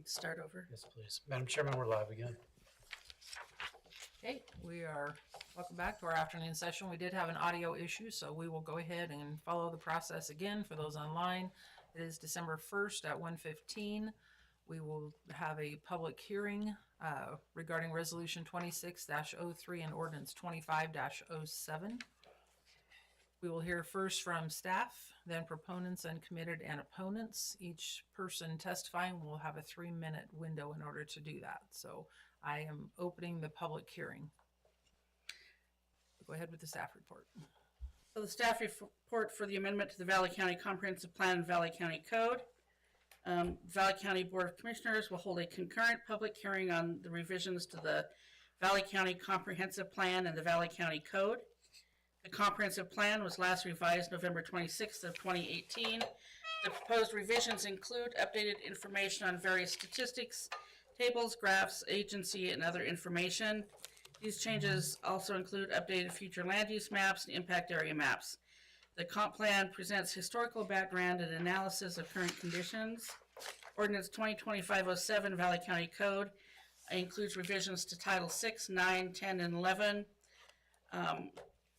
start over. Yes, please. Madam Chairman, we're live again. Okay, we are, welcome back to our afternoon session. We did have an audio issue, so we will go ahead and follow the process again for those online. It is December 1st at 1:15. We will have a public hearing regarding Resolution 26-03 and Ordinance 25-07. We will hear first from staff, then proponents, uncommitted, and opponents. Each person testifying will have a 3-minute window in order to do that. So I am opening the public hearing. Go ahead with the staff report. So the staff report for the amendment to the Valley County Comprehensive Plan and Valley County Code. Valley County Board of Commissioners will hold a concurrent public hearing on the revisions to the Valley County Comprehensive Plan and the Valley County Code. The comprehensive plan was last revised November 26th of 2018. The proposed revisions include updated information on various statistics, tables, graphs, agency, and other information. These changes also include updated future land use maps and impact area maps. The comp plan presents historical background and analysis of current conditions. Ordinance 2025-07 Valley County Code includes revisions to Title 6, 9, 10, and 11.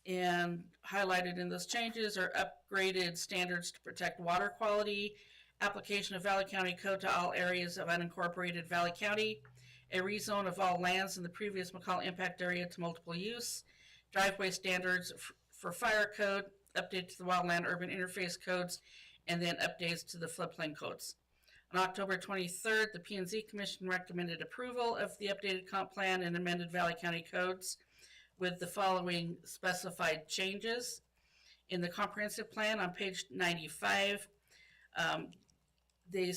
And highlighted in those changes are upgraded standards to protect water quality, application of Valley County Code to all areas of unincorporated Valley County, a rezone of all lands in the previous McCall impact area to multiple use, driveway standards for fire code, update to the wildland urban interface codes, and then updates to the floodplain codes. On October 23rd, the P&Z Commission recommended approval of the updated comp plan and amended Valley County codes with the following specified changes. In the comprehensive plan on page 95, they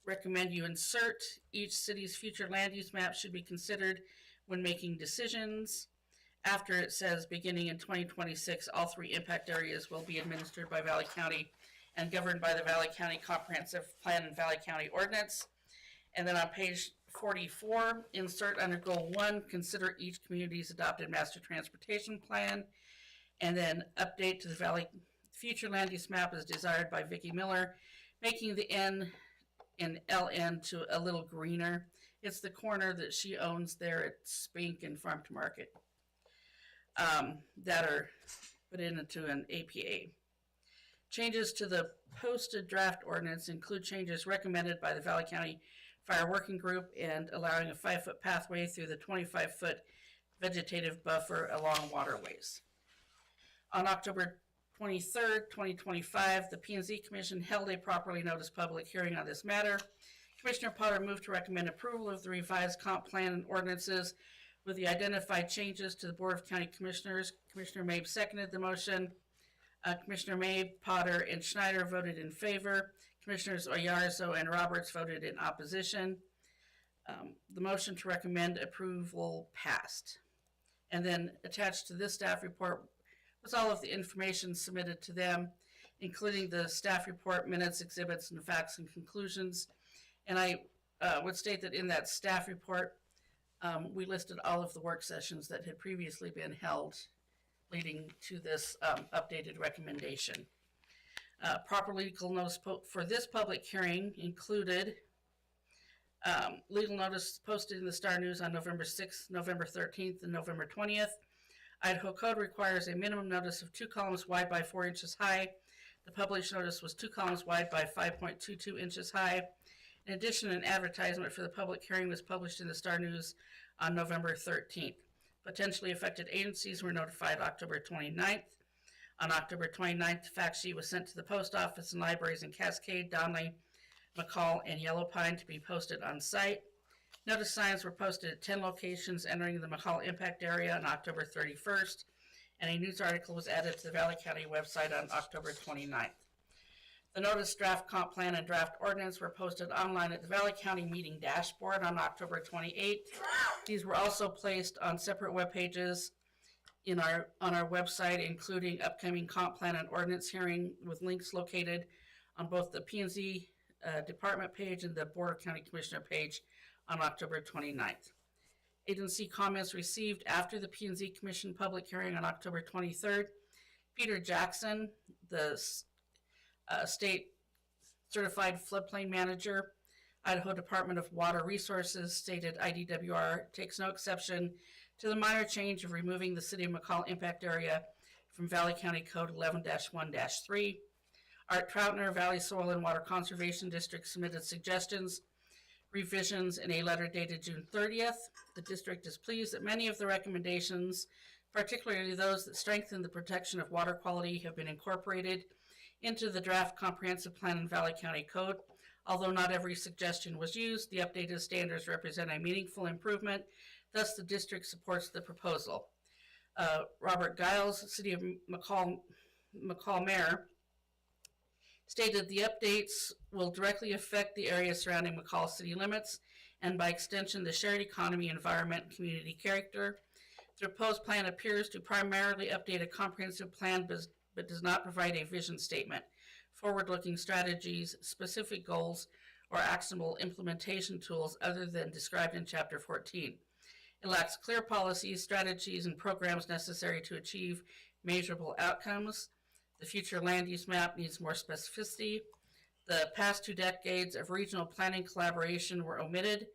recommend you insert each city's future land use map should be considered when making decisions. After it says beginning in 2026, all 3 impact areas will be administered by Valley County and governed by the Valley County Comprehensive Plan and Valley County Ordinance. And then on page 44, insert under goal 1, consider each community's adopted master transportation plan, and then update to the Valley future land use map as desired by Vicki Miller, making the N and LN to a little greener. It's the corner that she owns there at Spink and Farm to Market that are put into an APA. Changes to the posted draft ordinance include changes recommended by the Valley County Fire Working Group and allowing a 5-foot pathway through the 25-foot vegetative buffer along waterways. On October 23rd, 2025, the P&Z Commission held a properly noticed public hearing on this matter. Commissioner Potter moved to recommend approval of the revised comp plan and ordinances with the identified changes to the Board of County Commissioners. Commissioner Mabe seconded the motion. Commissioner Mabe, Potter, and Schneider voted in favor. Commissioners Oyarzo and Roberts voted in opposition. The motion to recommend approval passed. And then attached to this staff report was all of the information submitted to them, including the staff report, minutes, exhibits, and facts and conclusions. And I would state that in that staff report, we listed all of the work sessions that had previously been held leading to this updated recommendation. Proper legal notice for this public hearing included legal notice posted in the Star News on November 6th, November 13th, and November 20th. Idaho Code requires a minimum notice of 2 columns wide by 4 inches high. The published notice was 2 columns wide by 5.22 inches high. In addition, an advertisement for the public hearing was published in the Star News on November 13th. Potentially affected agencies were notified October 29th. On October 29th, the fact sheet was sent to the post office and libraries in Cascade, Donley, McCall, and Yellow Pine to be posted on site. Notice signs were posted at 10 locations entering the McCall impact area on October 31st, and a news article was added to the Valley County website on October 29th. The notice, draft comp plan, and draft ordinance were posted online at the Valley County meeting dashboard on October 28th. These were also placed on separate web pages on our website, including upcoming comp plan and ordinance hearing with links located on both the P&Z department page and the Board of County Commissioner page on October 29th. Agency comments received after the P&Z Commission public hearing on October 23rd. Peter Jackson, the state certified floodplain manager, Idaho Department of Water Resources stated IDWR takes no exception to the minor change of removing the City of McCall impact area from Valley County Code 11-1-3. Art Troutner, Valley Soil and Water Conservation District, submitted suggestions, revisions in a letter dated June 30th. The district is pleased that many of the recommendations, particularly those that strengthen the protection of water quality, have been incorporated into the draft comprehensive plan in Valley County Code. Although not every suggestion was used, the updated standards represent a meaningful improvement. Thus, the district supports the proposal. Robert Giles, City of McCall Mayor, stated the updates will directly affect the area surrounding McCall city limits and by extension the shared economy, environment, and community character. The proposed plan appears to primarily update a comprehensive plan but does not provide a vision statement, forward-looking strategies, specific goals, or actionable implementation tools other than described in Chapter 14. It lacks clear policies, strategies, and programs necessary to achieve measurable outcomes. The future land use map needs more specificity. The past 2 decades of regional planning collaboration were omitted.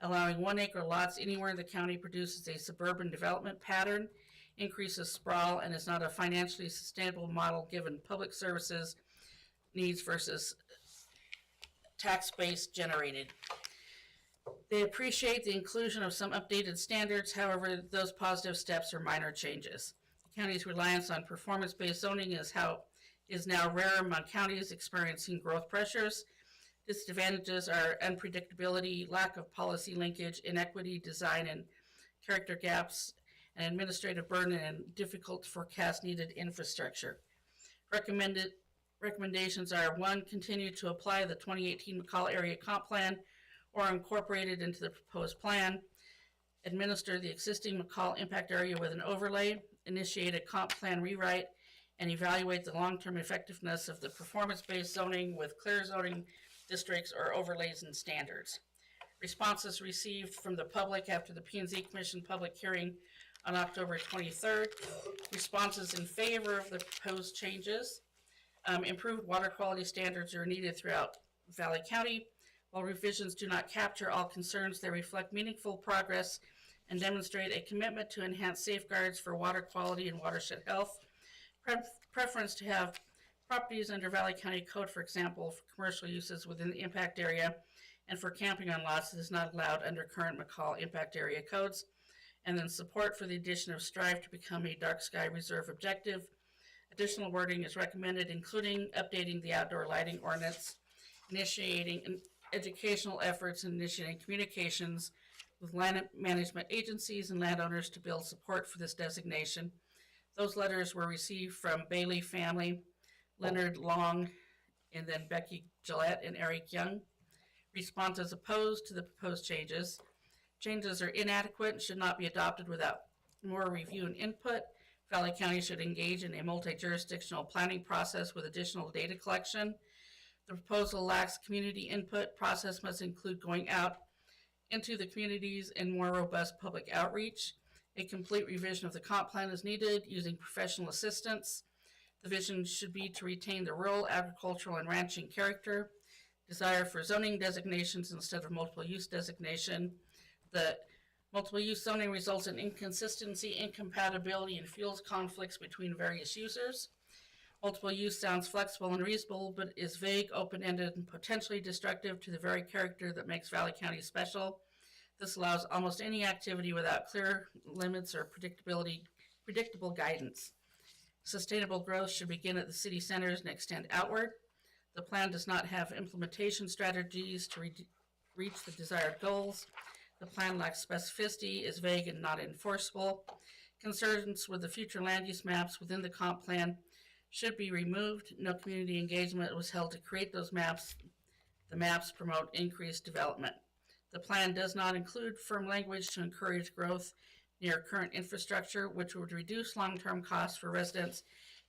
Allowing 1-acre lots anywhere in the county produces a suburban development pattern, increases sprawl, and is not a financially sustainable model given public services needs versus tax base generated. They appreciate the inclusion of some updated standards. However, those positive steps are minor changes. The county's reliance on performance-based zoning is now rare among counties experiencing growth pressures. Disadvantages are unpredictability, lack of policy linkage, inequity, design and character gaps, and administrative burden, and difficult to forecast needed infrastructure. Recommendations are: 1, continue to apply the 2018 McCall Area Comp Plan or incorporate it into the proposed plan. Administer the existing McCall impact area with an overlay. Initiate a comp plan rewrite and evaluate the long-term effectiveness of the performance-based zoning with clear zoning districts or overlays and standards. Responses received from the public after the P&Z Commission public hearing on October 23rd. Responses in favor of the proposed changes. Improved water quality standards are needed throughout Valley County. While revisions do not capture all concerns, they reflect meaningful progress and demonstrate a commitment to enhance safeguards for water quality and watershed health. Preference to have properties under Valley County Code, for example, for commercial uses within the impact area and for camping on lots that is not allowed under current McCall impact area codes. And then support for the addition of strive to become a dark sky reserve objective. Additional wording is recommended, including updating the outdoor lighting ordinance, initiating educational efforts, and initiating communications with land management agencies and landowners to build support for this designation. Those letters were received from Bailey family, Leonard Long, and then Becky Gillette and Eric Young. Responses opposed to the proposed changes. Changes are inadequate and should not be adopted without more review and input. Valley County should engage in a multi-jurisdictional planning process with additional data collection. The proposal lacks community input. Process must include going out into the communities and more robust public outreach. A complete revision of the comp plan is needed using professional assistance. The vision should be to retain the rural, agricultural, and ranching character. Desire for zoning designations instead of multiple use designation. The multiple use zoning results in inconsistency, incompatibility, and fuels conflicts between various users. Multiple use sounds flexible and reasonable, but is vague, open-ended, and potentially destructive to the very character that makes Valley County special. This allows almost any activity without clear limits or predictable guidance. Sustainable growth should begin at the city centers and extend outward. The plan does not have implementation strategies to reach the desired goals. The plan lacks specificity, is vague, and not enforceable. Concerns with the future land use maps within the comp plan should be removed. No community engagement was held to create those maps. The maps promote increased development. The plan does not include firm language to encourage growth near current infrastructure, which would reduce long-term costs for residents,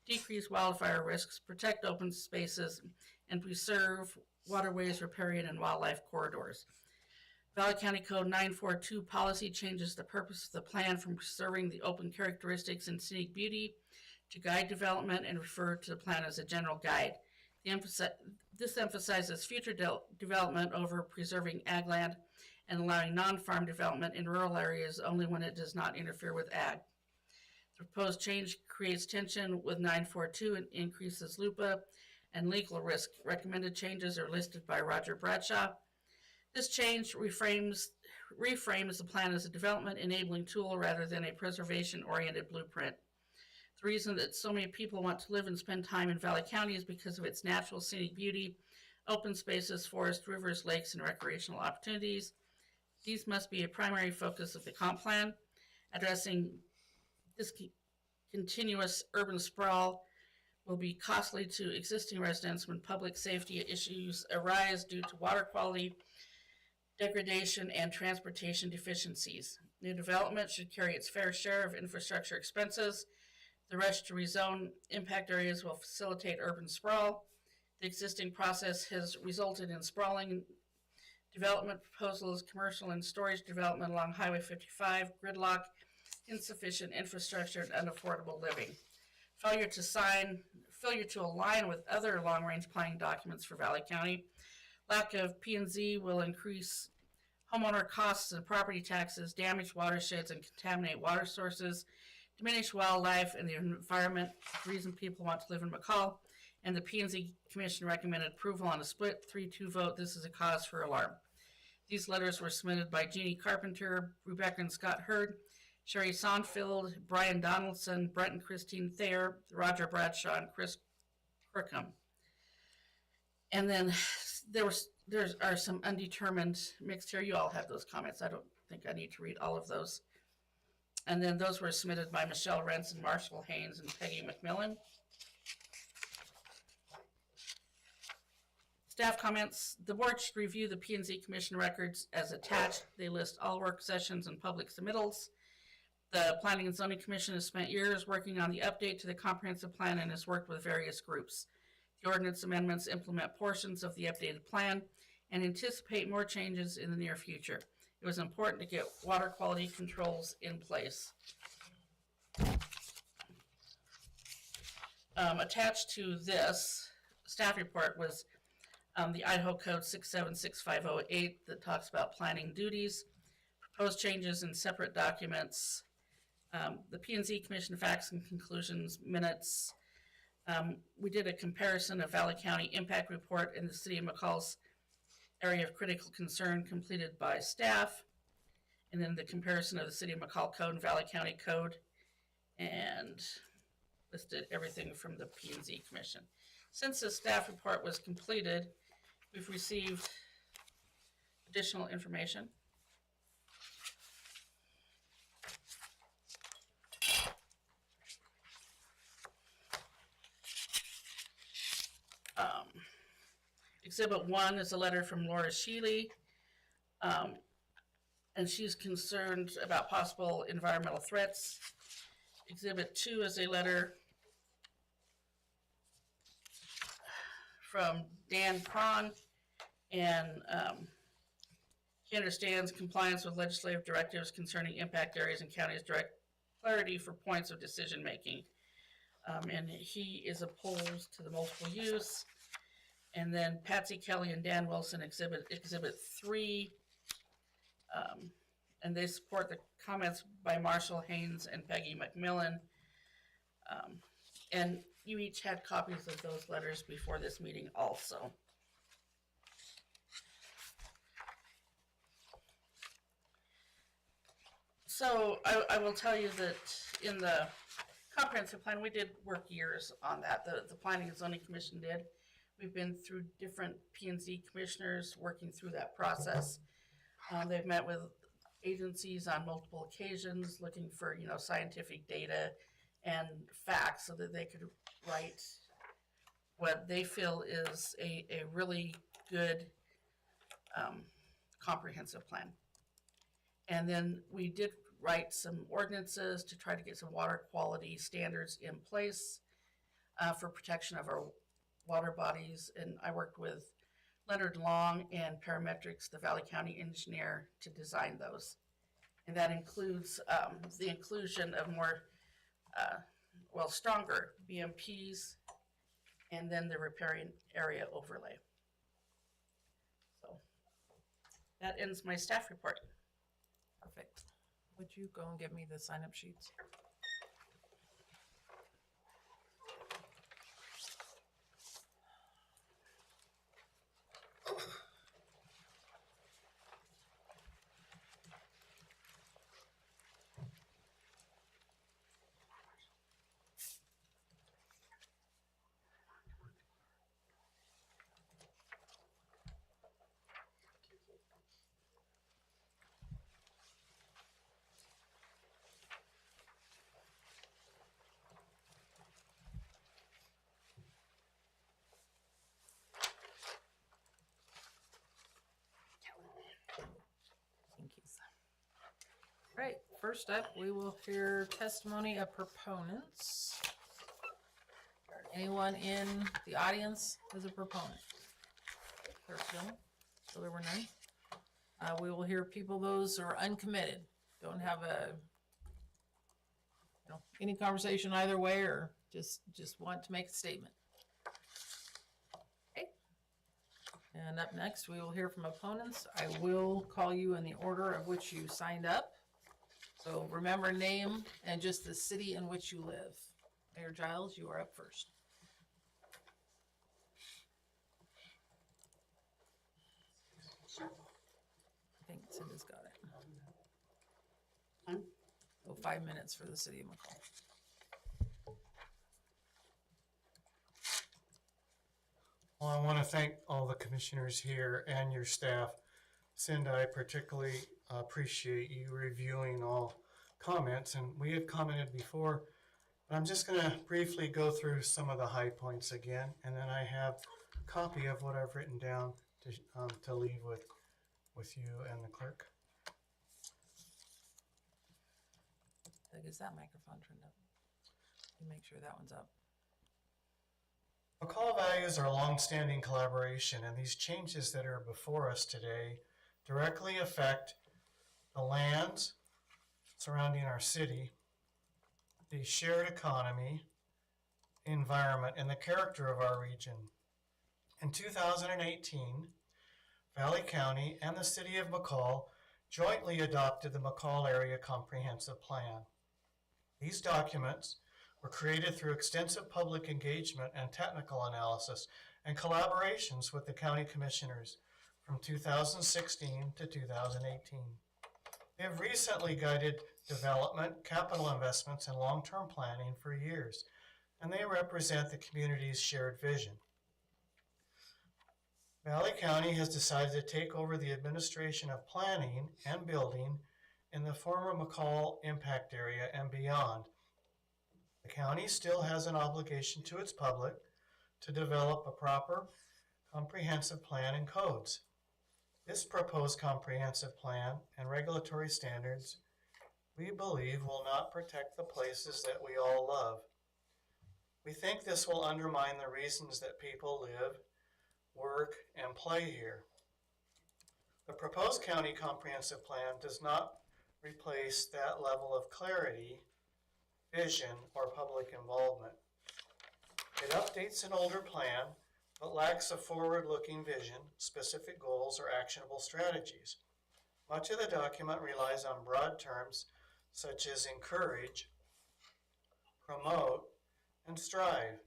decrease wildfire risks, protect open spaces, and preserve waterways, riparian, and wildlife corridors. Valley County Code 942 policy changes the purpose of the plan from preserving the open characteristics and scenic beauty to guide development and refer to the plan as a general guide. The This emphasizes future development over preserving ag land and allowing non-farm development in rural areas only when it does not interfere with ag. The proposed change creates tension with 942 and increases LUPA and legal risk. Recommended changes are listed by Roger Bradshaw. This change reframes the plan as a development enabling tool rather than a preservation-oriented blueprint. The reason that so many people want to live and spend time in Valley County is because of its natural scenic beauty, open spaces, forests, rivers, lakes, and recreational opportunities. These must be a primary focus of the comp plan. Addressing this continuous urban sprawl will be costly to existing residents when public safety issues arise due to water quality, degradation, and transportation deficiencies. New development should carry its fair share of infrastructure expenses. The rush to rezone impact areas will facilitate urban sprawl. The existing process has resulted in sprawling development proposals, commercial and storage development along Highway 55, gridlock, insufficient infrastructure, and unaffordable living. Failure to align with other long-range planning documents for Valley County. Lack of P&Z will increase homeowner costs and property taxes, damage watersheds, and contaminate water sources, diminish wildlife and the environment, the reason people want to live in McCall, and the P&Z Commission recommended approval on a split 3-2 vote. This is a cause for alarm. These letters were submitted by Jeannie Carpenter, Rebecca and Scott Hurd, Sherry Sonfield, Brian Donaldson, Brent and Christine Thayer, Roger Bradshaw, and Chris Crookham. And then there are some undetermined mixed here. You all have those comments. I don't think I need to read all of those. And then those were submitted by Michelle Renson, Marshall Haynes, and Peggy McMillan. Staff comments. The board should review the P&Z Commission records as attached. They list all work sessions and public submittals. The Planning and Zoning Commission has spent years working on the update to the comprehensive plan and has worked with various groups. The ordinance amendments implement portions of the updated plan and anticipate more changes in the near future. It was important to get water quality controls in place. Attached to this staff report was the Idaho Code 676508 that talks about planning duties, proposed changes in separate documents, the P&Z Commission facts and conclusions minutes. We did a comparison of Valley County impact report in the city of McCall's area of critical concern completed by staff, and then the comparison of the city of McCall code and Valley County code, and listed everything from the P&Z Commission. Since the staff report was completed, we've received additional information. Exhibit 1 is a letter from Laura Sheely, and she's concerned about possible environmental threats. Exhibit 2 is a letter from Dan Cron, and he understands compliance with legislative directives concerning impact areas and counties direct clarity for points of decision making. And he is opposed to the multiple use. And then Patsy Kelly and Dan Wilson exhibit 3, and they support the comments by Marshall Haynes and Peggy McMillan. And you each had copies of those letters before this meeting also. So I will tell you that in the comprehensive plan, we did work years on that. The Planning and Zoning Commission did. We've been through different P&Z commissioners working through that process. They've met with agencies on multiple occasions looking for, scientific data and facts so that they could write what they feel is a really good comprehensive plan. And then we did write some ordinances to try to get some water quality standards in place for protection of our water bodies, and I worked with Leonard Long and Parametrics, the Valley County engineer, to design those. And that includes the inclusion of more, stronger BMPs, and then the riparian area overlay. That ends my staff report. Perfect. Would you go and get me the sign-up sheets? Thank you. Right, first up, we will hear testimony of proponents. Anyone in the audience is a proponent? Clerk Dillon? So there were none. We will hear people, those who are uncommitted, don't have any conversation either way, or just want to make a statement. Okay. And up next, we will hear from opponents. I will call you in the order of which you signed up. So remember name and just the city in which you live. Mayor Giles, you are up first. I think Cinda's got it. So 5 minutes for the city of McCall. Well, I want to thank all the commissioners here and your staff. Cinda, I particularly appreciate you reviewing all comments, and we have commented before, but I'm just going to briefly go through some of the high points again, and then I have a copy of what I've written down to leave with you and the clerk. Doug, is that microphone turned up? You make sure that one's up. McCall values our long-standing collaboration, and these changes that are before us today directly affect the lands surrounding our city, the shared economy, environment, and the character of our region. In 2018, Valley County and the city of McCall jointly adopted the McCall Area Comprehensive Plan. These documents were created through extensive public engagement and technical analysis and collaborations with the county commissioners from 2016 to 2018. They have recently guided development, capital investments, and long-term planning for years, and they represent the community's shared vision. Valley County has decided to take over the administration of planning and building in the former McCall impact area and beyond. The county still has an obligation to its public to develop a proper comprehensive plan and codes. This proposed comprehensive plan and regulatory standards, we believe, will not protect the places that we all love. We think this will undermine the reasons that people live, work, and play here. The proposed county comprehensive plan does not replace that level of clarity, vision, or public involvement. It updates an older plan, but lacks a forward-looking vision, specific goals, or actionable strategies. Much of the document relies on broad terms such as encourage, promote, and strive.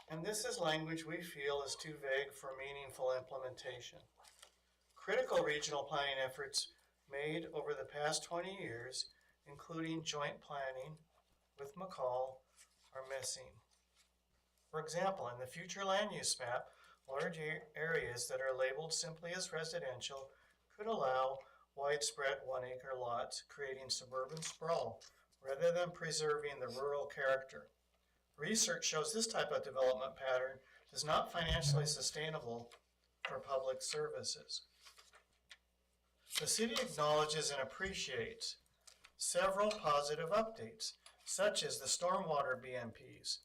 And this is language we feel is too vague for meaningful implementation. Critical regional planning efforts made over the past 20 years, including joint planning with McCall, are missing. For example, in the future land use map, large areas that are labeled simply as residential could allow widespread 1-acre lots, creating suburban sprawl, rather than preserving the rural character. Research shows this type of development pattern is not financially sustainable for public services. The city acknowledges and appreciates several positive updates, such as the stormwater BMPs,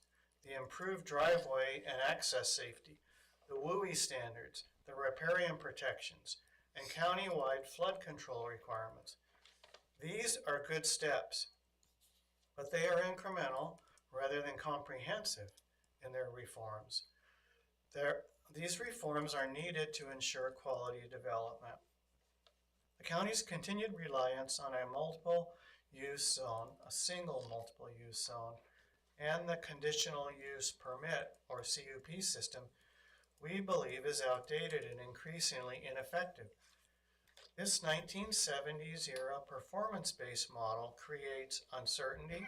the improved driveway and access safety, the WUI standards, the riparian protections, and county-wide flood control requirements. These are good steps, but they are incremental rather than comprehensive in their reforms. These reforms are needed to ensure quality development. The county's continued reliance on a multiple use zone, a single multiple use zone, and the conditional use permit or CUP system, we believe is outdated and increasingly ineffective. This 1970s era performance-based model creates uncertainty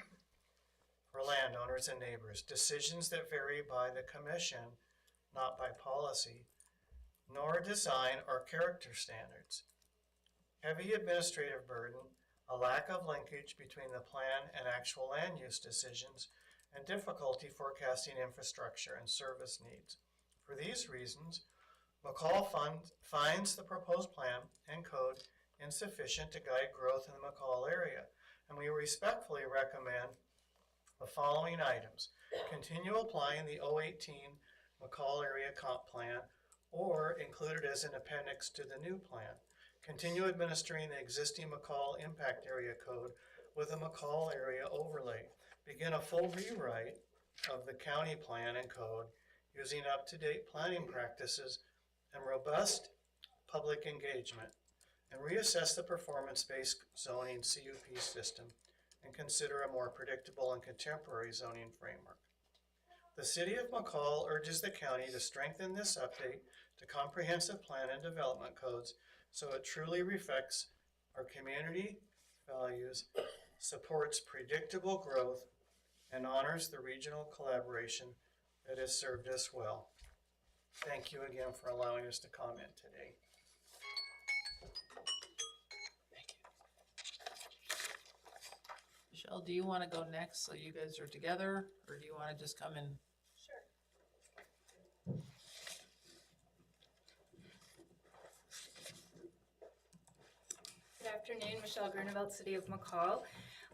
for landowners and neighbors, decisions that vary by the commission, not by policy, nor design or character standards. Heavy administrative burden, a lack of linkage between the plan and actual land use decisions, and difficulty forecasting infrastructure and service needs. For these reasons, McCall finds the proposed plan and code insufficient to guide growth in the McCall area, and we respectfully recommend the following items. Continue applying the 018 McCall Area Comp Plan or include it as an appendix to the new plan. Continue administering the existing McCall Impact Area Code with a McCall Area Overlay. Begin a full rewrite of the county plan and code using up-to-date planning practices and robust public engagement, and reassess the performance-based zoning CUP system and consider a more predictable and contemporary zoning framework. The City of McCall urges the county to strengthen this update to comprehensive plan and development codes so it truly reflects our community values, supports predictable growth, and honors the regional collaboration that has served us well. Thank you again for allowing us to comment today. Michelle, do you want to go next so you guys are together, or do you want to just come in? Sure. Good afternoon, Michelle Grunewald, City of McCall.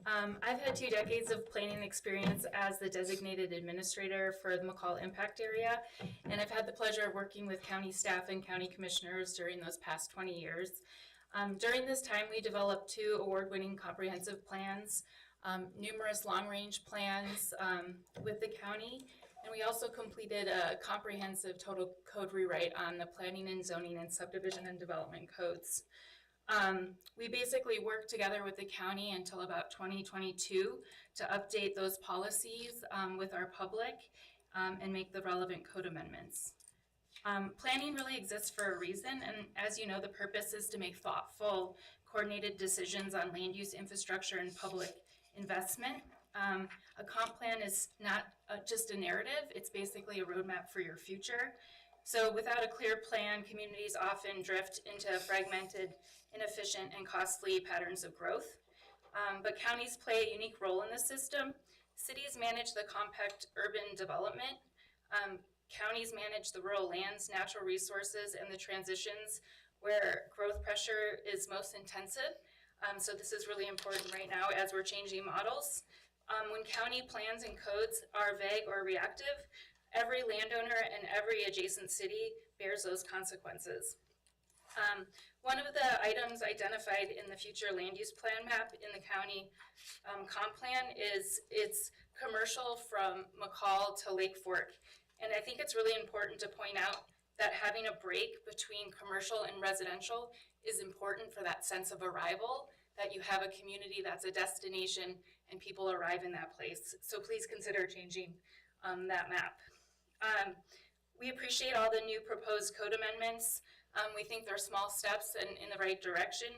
I've had 2 decades of planning experience as the designated administrator for the McCall Impact Area, and I've had the pleasure of working with county staff and county commissioners during those past 20 years. During this time, we developed 2 award-winning comprehensive plans, numerous long-range plans with the county, and we also completed a comprehensive total code rewrite on the planning and zoning and subdivision and development codes. We basically worked together with the county until about 2022 to update those policies with our public and make the relevant code amendments. Planning really exists for a reason, and as you know, the purpose is to make thoughtful, coordinated decisions on land use infrastructure and public investment. A comp plan is not just a narrative, it's basically a roadmap for your future. So without a clear plan, communities often drift into fragmented, inefficient, and costly patterns of growth. But counties play a unique role in the system. Cities manage the compact urban development. Counties manage the rural lands, natural resources, and the transitions where growth pressure is most intensive. So this is really important right now as we're changing models. When county plans and codes are vague or reactive, every landowner and every adjacent city bears those consequences. One of the items identified in the future land use plan map in the county comp plan is it's commercial from McCall to Lake Fork. And I think it's really important to point out that having a break between commercial and residential is important for that sense of arrival, that you have a community that's a destination and people arrive in that place. So please consider changing that map. We appreciate all the new proposed code amendments. We think they're small steps in the right direction,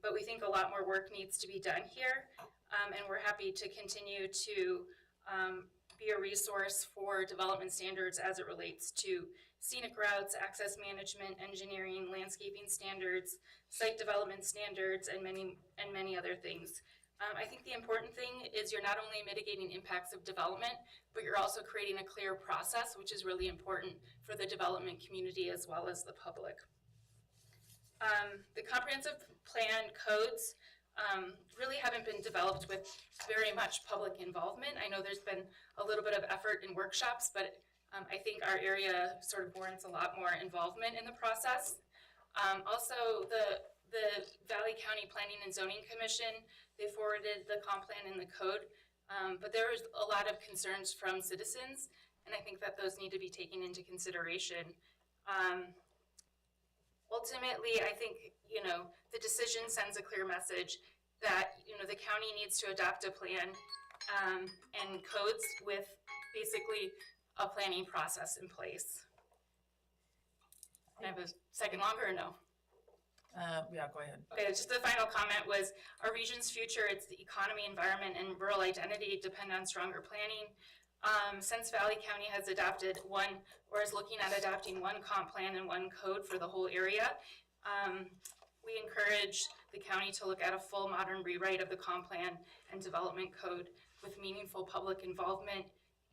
but we think a lot more work needs to be done here. And we're happy to continue to be a resource for development standards as it relates to scenic routes, access management, engineering, landscaping standards, site development standards, and many other things. I think the important thing is you're not only mitigating impacts of development, but you're also creating a clear process, which is really important for the development community as well as the public. The comprehensive plan codes really haven't been developed with very much public involvement. I know there's been a little bit of effort in workshops, but I think our area sort of warrants a lot more involvement in the process. Also, the Valley County Planning and Zoning Commission, they forwarded the comp plan and the code, but there was a lot of concerns from citizens, and I think that those need to be taken into consideration. ultimately, I think, the decision sends a clear message that, the county needs to adopt a plan and codes with basically a planning process in place. Can I have a second longer or no? Yeah, go ahead. Okay, just the final comment was our region's future, its the economy, environment, and rural identity depend on stronger planning. Since Valley County has adopted one, or is looking at adopting one comp plan and one code for the whole area, we encourage the county to look at a full modern rewrite of the comp plan and development code with meaningful public involvement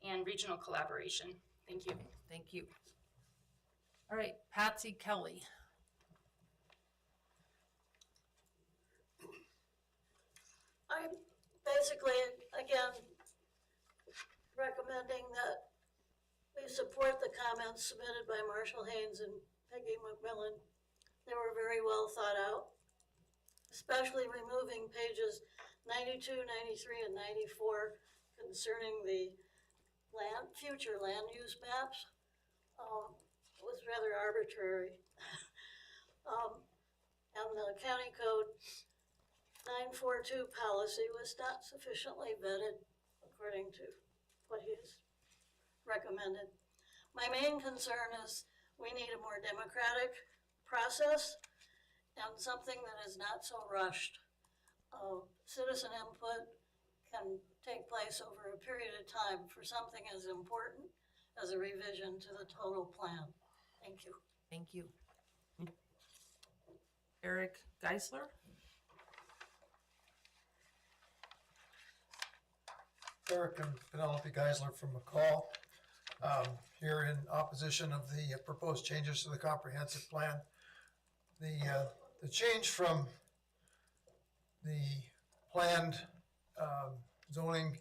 and regional collaboration. Thank you. Thank you. All right, Patsy Kelly. I'm basically, again, recommending that we support the comments submitted by Marshall Haynes and Peggy McMillan. They were very well thought out, especially removing pages 92, 93, and 94 concerning the future land use maps. It was rather arbitrary. And the county code 942 policy was not sufficiently vetted according to what he's recommended. My main concern is we need a more democratic process and something that is not so rushed. Citizen input can take place over a period of time for something as important as a revision to the total plan. Thank you. Thank you. Eric Geisler. Eric and Penelope Geisler from McCall, here in opposition of the proposed changes to the comprehensive plan. The change from the planned zoning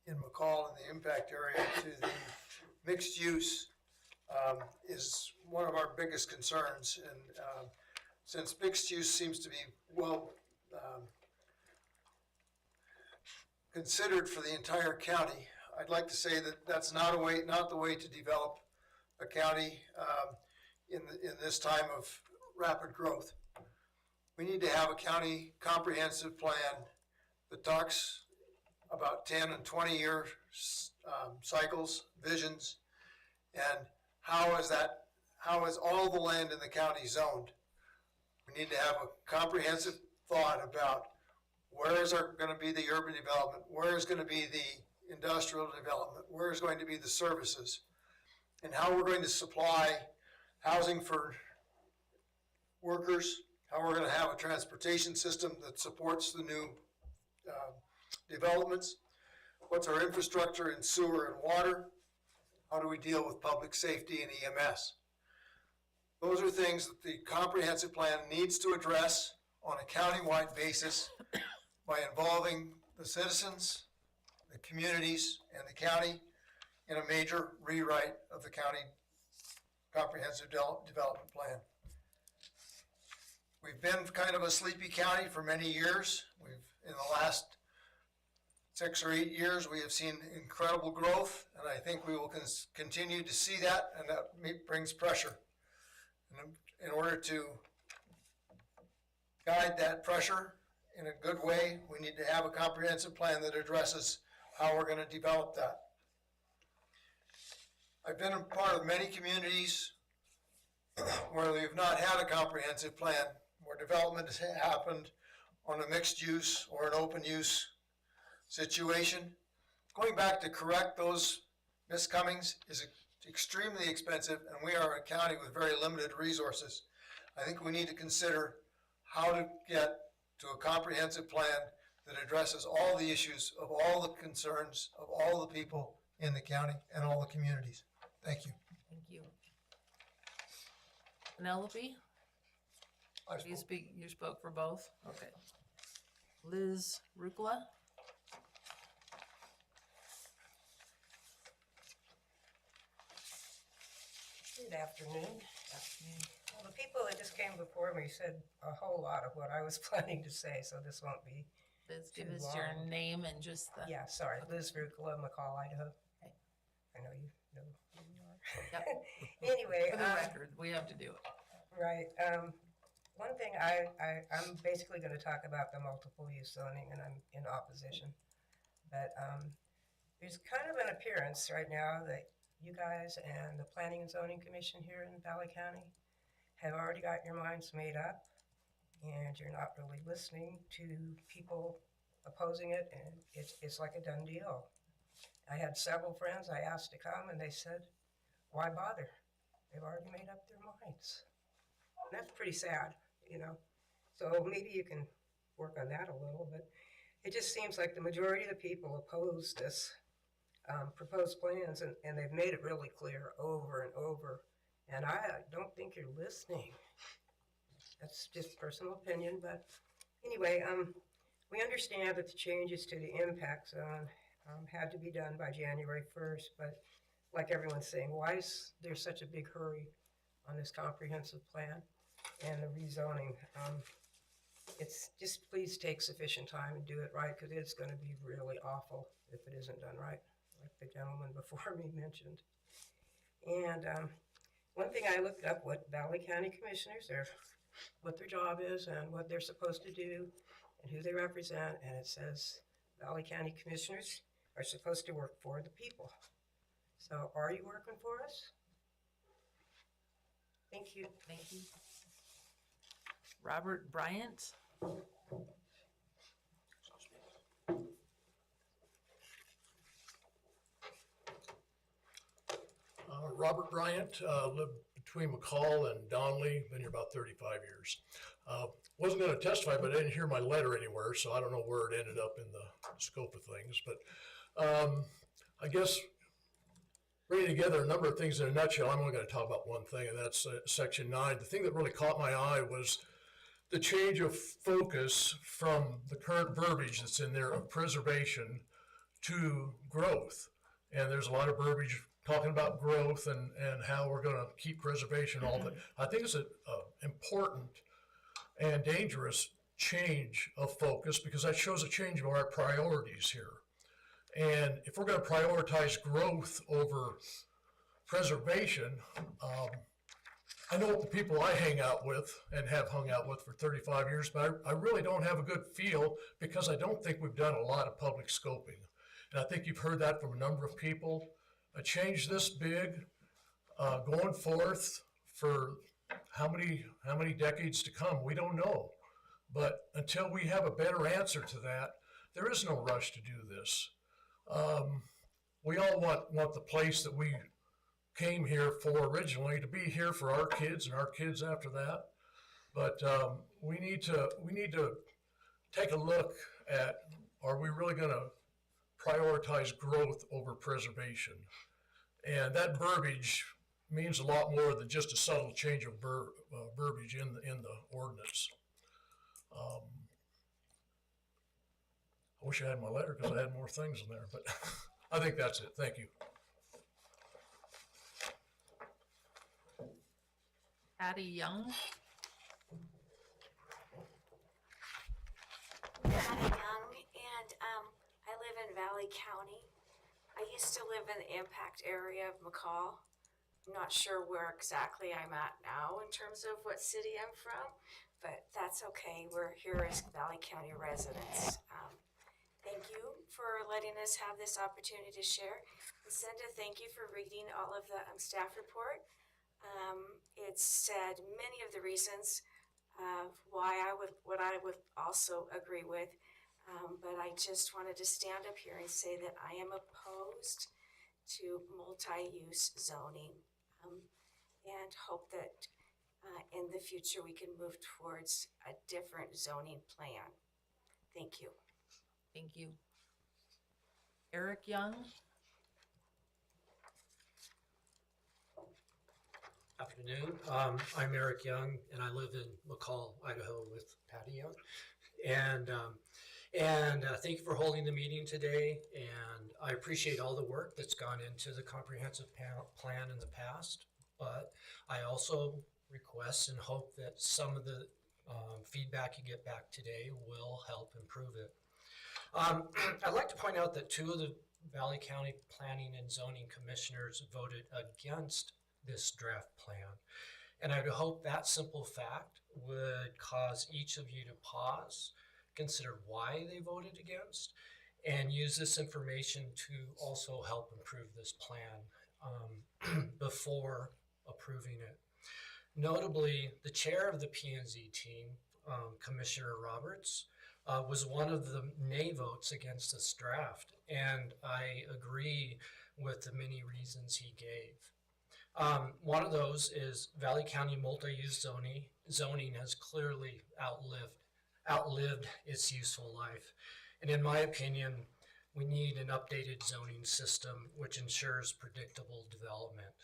in McCall and the impact area to the mixed use is one of our biggest concerns. And since mixed use seems to be well considered for the entire county, I'd like to say that that's not the way to develop a county in this time of rapid growth. We need to have a county comprehensive plan that talks about 10 and 20 year cycles, visions, and how is all the land in the county zoned. We need to have a comprehensive thought about where is going to be the urban development, where is going to be the industrial development, where is going to be the services, and how we're going to supply housing for workers, how we're going to have a transportation system that supports the new developments, what's our infrastructure in sewer and water, how do we deal with public safety and EMS. Those are things that the comprehensive plan needs to address on a county-wide basis by involving the citizens, the communities, and the county in a major rewrite of the county comprehensive development plan. We've been kind of a sleepy county for many years. In the last 6 or 8 years, we have seen incredible growth, and I think we will continue to see that, and that brings pressure. And in order to guide that pressure in a good way, we need to have a comprehensive plan that addresses how we're going to develop that. I've been a part of many communities where we've not had a comprehensive plan, where development has happened on a mixed use or an open use situation. Going back to correct those miscomings is extremely expensive, and we are a county with very limited resources. I think we need to consider how to get to a comprehensive plan that addresses all the issues of all the concerns of all the people in the county and all the communities. Thank you. Thank you. Penelope, you spoke for both? Okay. Liz Rukla. Good afternoon. Well, the people that just came before me said a whole lot of what I was planning to say, so this won't be. Liz, give Too us your long. name and just the. Yeah, sorry, Liz Rukla, McCall, Idaho. Okay. I know you know who you are. Yep. Anyway, For the record, we have to do it. Right. One thing I'm basically going to talk about the multiple use zoning, and I'm in opposition. But there's kind of an appearance right now that you guys and the Planning and Zoning Commission here in Valley County have already got your minds made up, and you're not really listening to people opposing it, and it's like a done deal. I had several friends I asked to come, and they said, why bother? They've already made up their minds. And that's pretty sad, you know. So maybe you can work on that a little, but it just seems like the majority of the people oppose this proposed plans, and they've made it really clear over and over. And I don't think you're listening. That's just personal opinion, but anyway, we understand that the changes to the impact zone had to be done by January 1st, but like everyone's saying, why is there such a big hurry on this comprehensive plan and the rezoning? It's just, please take sufficient time and do it right, because it's going to be really awful if it isn't done right, like the gentleman before me mentioned. And one thing I looked up, what Valley County Commissioners are, what their job is and what they're supposed to do and who they represent, and it says Valley County Commissioners are supposed to work for the people. So are you working for us? Thank you. Thank you. Robert Bryant. Robert Bryant, lived between McCall and Donley, been here about 35 years. Wasn't going to testify, but I didn't hear my letter anywhere, so I don't know where it ended up in the scope of things. But I guess bringing together a number of things in a nutshell, I'm only going to talk about one thing, and that's Section 9. The thing that really caught my eye was the change of focus from the current verbiage that's in there of preservation to growth. And there's a lot of verbiage talking about growth and how we're going to keep preservation all that. I think it's an important and dangerous change of focus, because that shows a change of our priorities here. And if we're going to prioritize growth over preservation, I know what the people I hang out with and have hung out with for 35 years, but I really don't have a good feel, because I don't think we've done a lot of public scoping. And I think you've heard that from a number of people. A change this big, going forth for how many decades to come, we don't know. But until we have a better answer to that, there is no rush to do this. We all want the place that we came here for originally to be here for our kids and our kids after that. But we need to take a look at, are we really going to prioritize growth over preservation? And that verbiage means a lot more than just a subtle change of verbiage in the ordinance. I wish I had my letter, because I had more things in there, but I think that's it. Thank you. Patty Young. Patty Young, and I live in Valley County. I used to live in the impact area of McCall. I'm not sure where exactly I'm at now in terms of what city I'm from, but that's okay. We're here as Valley County residents. Thank you for letting us have this opportunity to share. And Cinda, thank you for reading all of the staff report. It said many of the reasons why I would also agree with. But I just wanted to stand up here and say that I am opposed to multi-use zoning, and hope that in the future we can move towards a different zoning plan. Thank you. Thank you. Eric Young. Afternoon. I'm Eric Young, and I live in McCall, Idaho, with Patty Young. And thank you for holding the meeting today. And I appreciate all the work that's gone into the comprehensive plan in the past. But I also request and hope that some of the feedback you get back today will help improve it. I'd like to point out that 2 of the Valley County Planning and Zoning Commissioners voted against this draft plan. And I would hope that simple fact would cause each of you to pause, consider why they voted against, and use this information to also help improve this plan before approving it. Notably, the chair of the P&Z team, Commissioner Roberts, was one of the nay votes against this draft, and I agree with the many reasons he gave. One of those is Valley County multi-use zoning has clearly outlived its useful life. And in my opinion, we need an updated zoning system which ensures predictable development.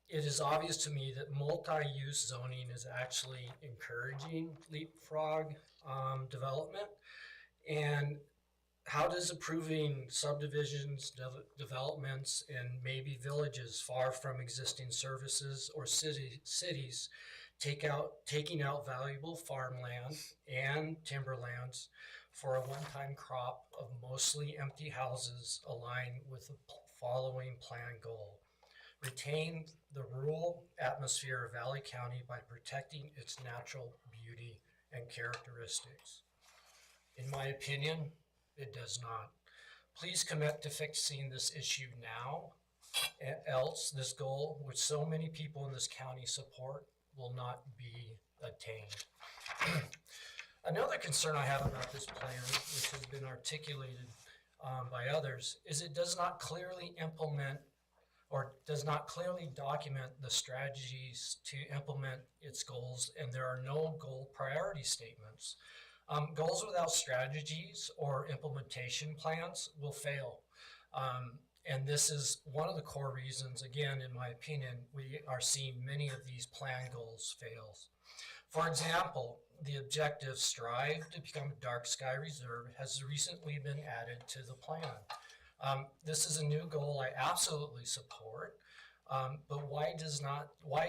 It is obvious to me that multi-use zoning is actually encouraging leapfrog development. And how does approving subdivisions, developments, and maybe villages far from existing services or cities taking out valuable farmland and timberlands for a one-time crop of mostly empty houses align with the following plan goal? Retain the rural atmosphere of Valley County by protecting its natural beauty and characteristics. In my opinion, it does not. Please commit to fixing this issue now, else this goal, which so many people in this county support, will not be attained. Another concern I have about this plan, which has been articulated by others, is it does not clearly implement or does not clearly document the strategies to implement its goals, and there are no goal priority statements. Goals without strategies or implementation plans will fail. And this is one of the core reasons, again, in my opinion, we are seeing many of these plan goals fails. For example, the objective strive to become a dark sky reserve has recently been added to the plan. This is a new goal I absolutely support, but why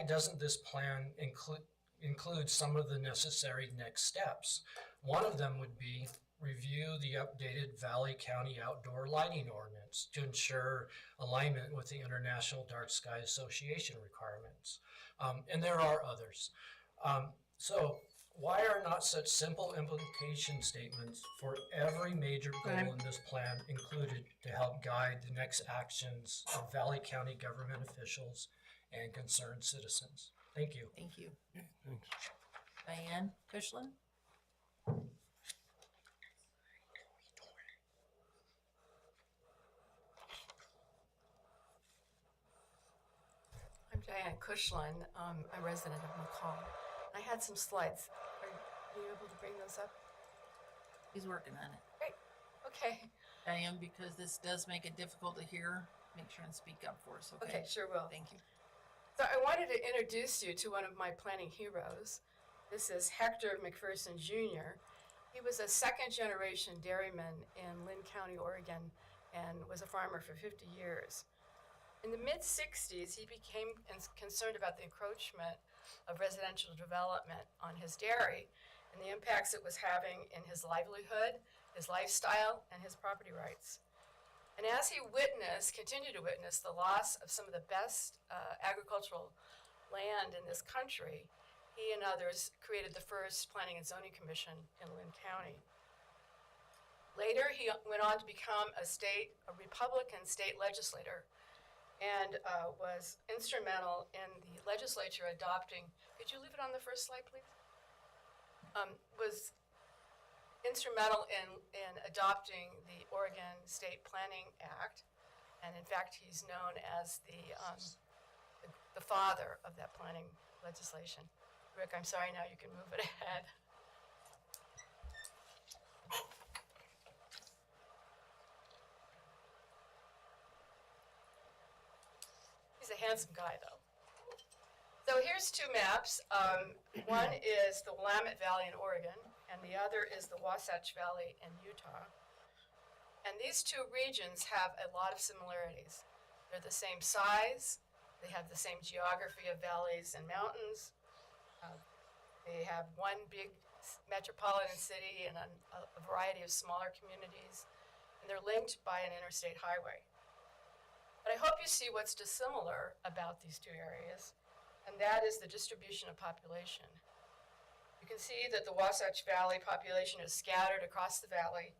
doesn't this plan include some of the necessary next steps? One of them would be review the updated Valley County outdoor lighting ordinance to ensure alignment with the International Dark Sky Association requirements. And there are others. So why are not such simple implication statements for every major goal in this plan included to help guide the next actions of Valley County government officials and concerned citizens? Thank you. Thank you. Thanks. Diane Fischlin? I'm Diane Kushlin. I'm a resident of McCall. I had some slides. Are you able to bring those up? He's working on it. Great. Okay. Diane, because this does make it difficult to hear, make sure and speak up for us, okay? Okay, sure will. Thank you. So I wanted to introduce you to one of my planning heroes. This is Hector McPherson Jr. He was a second-generation dairyman in Lynn County, Oregon, and was a farmer for 50 years. In the mid-60s, he became concerned about the encroachment of residential development on his dairy and the impacts it was having in his livelihood, his lifestyle, and his property rights. And as he continued to witness the loss of some of the best agricultural land in this country, he and others created the first Planning and Zoning Commission in Lynn County. Later, he went on to become a Republican state legislator and was instrumental in the legislature adopting, could you leave it on the first slide, please? Was instrumental in adopting the Oregon State Planning Act, and in fact, he's known as the father of that planning legislation. Rick, I'm sorry, now you can move it ahead. He's a handsome guy, though. So here's two maps. One is the Willamette Valley in Oregon, and the other is the Wasatch Valley in Utah. And these two regions have a lot of similarities. They're the same size, they have the same geography of valleys and mountains. They have one big metropolitan city and a variety of smaller communities, and they're linked by an interstate highway. But I hope you see what's dissimilar about these two areas, and that is the distribution of population. You can see that the Wasatch Valley population is scattered across the valley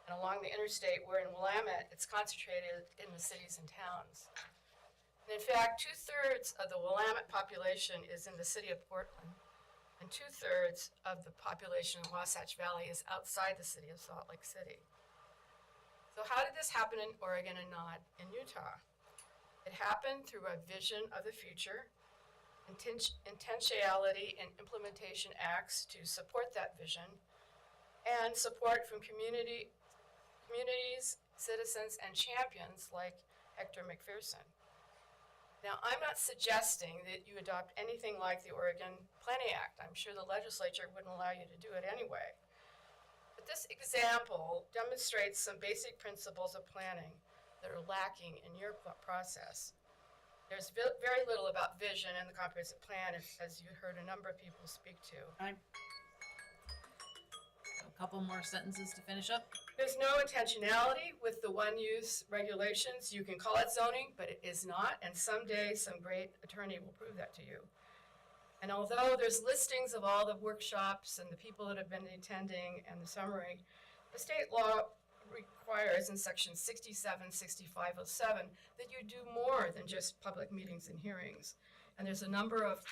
and along the interstate, where in Willamette, it's concentrated in the cities and towns. And in fact, 2/3 of the Willamette population is in the city of Portland, and 2/3 of the population in Wasatch Valley is outside the city of Salt Lake City. So how did this happen in Oregon and not in Utah? It happened through a vision of the future, intentionality and implementation acts to support that vision, and support from communities, citizens, and champions like Hector McPherson. Now, I'm not suggesting that you adopt anything like the Oregon Planning Act. I'm sure the legislature wouldn't allow you to do it anyway. But this example demonstrates some basic principles of planning that are lacking in your process. There's very little about vision in the comprehensive plan, as you heard a number of people speak to. A couple more sentences to finish up. There's no intentionality with the one-use regulations. You can call it zoning, but it is not, and someday some great attorney will prove that to you. And although there's listings of all the workshops and the people that have been attending and the summary, the state law requires in section 676507 that you do more than just public meetings and hearings. And there's a number of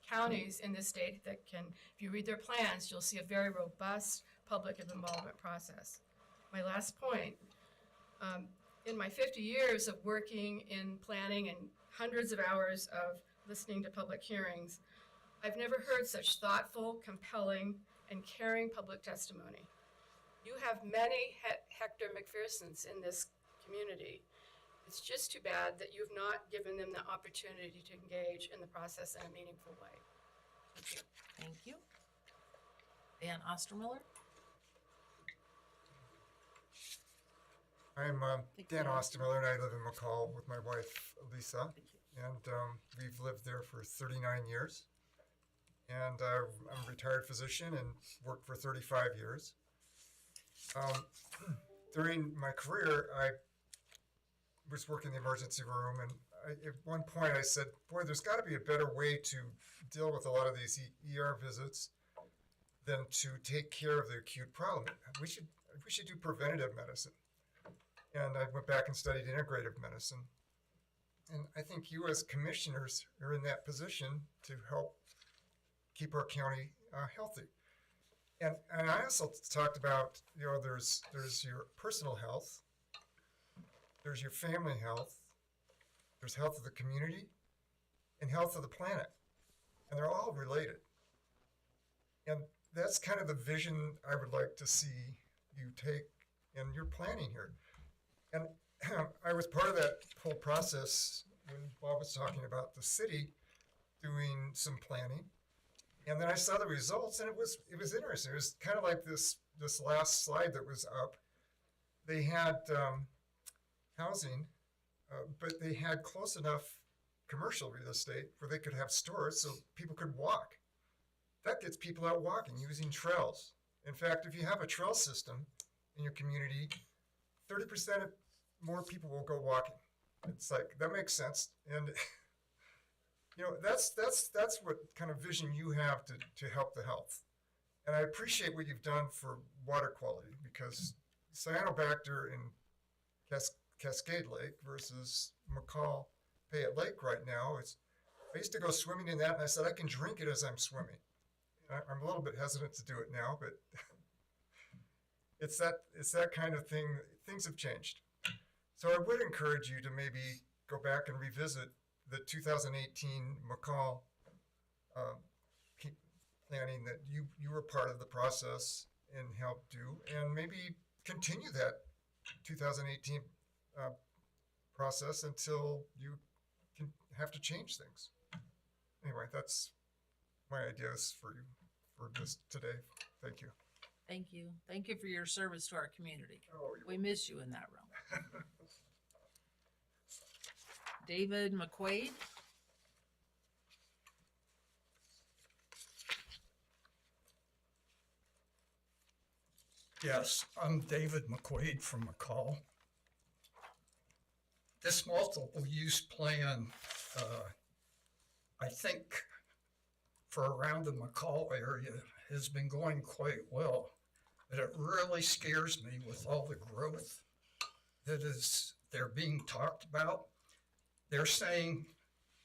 counties in this state that can, if you read their plans, you'll see a very robust public involvement process. My last point, in my 50 years of working in planning and hundreds of hours of listening to public hearings, I've never heard such thoughtful, compelling, and caring public testimony. You have many Hector McPhersons in this community. It's just too bad that you've not given them the opportunity to engage in the process in a meaningful way. Thank you. Thank you. Dan Ostermiller. I'm Dan Ostermiller, and I live in McCall with my wife, Lisa. And we've lived there for 39 years. And I'm a retired physician and worked for 35 years. During my career, I was working in the emergency room, and at one point I said, boy, there's got to be a better way to deal with a lot of these ER visits than to take care of the acute problem. We should do preventative medicine. And I went back and studied integrative medicine. And I think you as commissioners are in that position to help keep our county healthy. And I also talked about, there's your personal health, there's your family health, there's health of the community, and health of the planet. And they're all related. And that's kind of the vision I would like to see you take in your planning here. And I was part of that whole process when Bob was talking about the city doing some planning. And then I saw the results, and it was interesting. It was kind of like this last slide that was up. They had housing, but they had close enough commercial real estate where they could have stores so people could walk. That gets people out walking, using trails. In fact, if you have a trail system in your community, 30% more people will go walking. It's like, that makes sense. And that's what kind of vision you have to help the health. And I appreciate what you've done for water quality, because cyanobacter in Cascade Lake versus McCall Payette Lake right now, I used to go swimming in that, and I said, I can drink it as I'm swimming. I'm a little bit hesitant to do it now, but it's that kind of thing. Things have changed. So I would encourage you to maybe go back and revisit the 2018 McCall planning that you were part of the process and helped do, and maybe continue that 2018 process until you can have to change things. Anyway, that's my ideas for you for this today. Thank you. Thank you. Thank you for your service to our community. Oh, We miss you in that realm. David McQuaid. Yes, I'm David McQuaid from McCall. this multiple use plan, I think for around the McCall area has been going quite well. But it really scares me with all the growth that they're being talked about. They're saying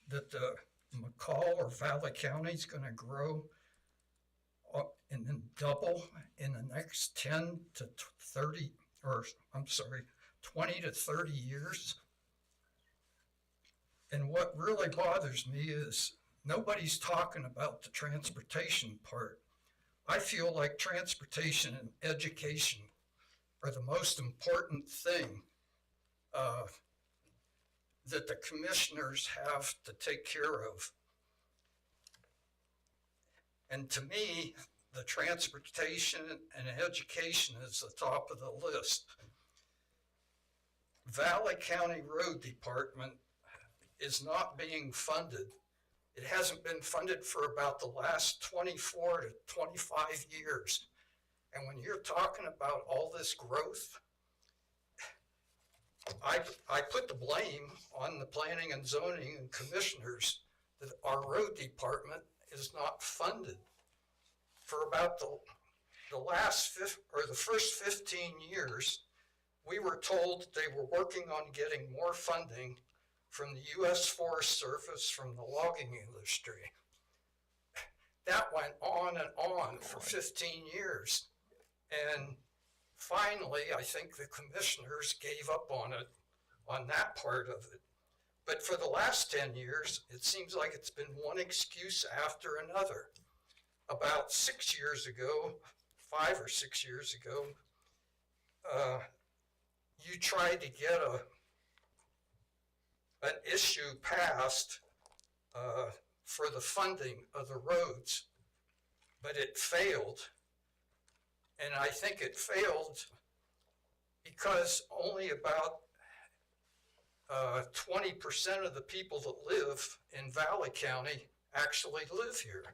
that the McCall or Valley County is going to grow and then double in the next 10 to 30, or I'm sorry, 20 to 30 years. And what really bothers me is nobody's talking about the transportation part. I feel like transportation and education are the most important thing that the commissioners have to take care of. And to me, the transportation and education is the top of the list. Valley County Road Department is not being funded. It hasn't been funded for about the last 24 to 25 years. And when you're talking about all this growth, I put the blame on the planning and zoning and commissioners that our road department is not funded. For about the first 15 years, we were told that they were working on getting more funding from the U.S. Forest Service, from the logging industry. That went on and on for 15 years. And finally, I think the commissioners gave up on it, on that part of it. But for the last 10 years, it seems like it's been one excuse after another. About 6 years ago, 5 or 6 years ago, you tried to get an issue passed for the funding of the roads, but it failed. And I think it failed because only about 20% of the people that live in Valley County actually live here.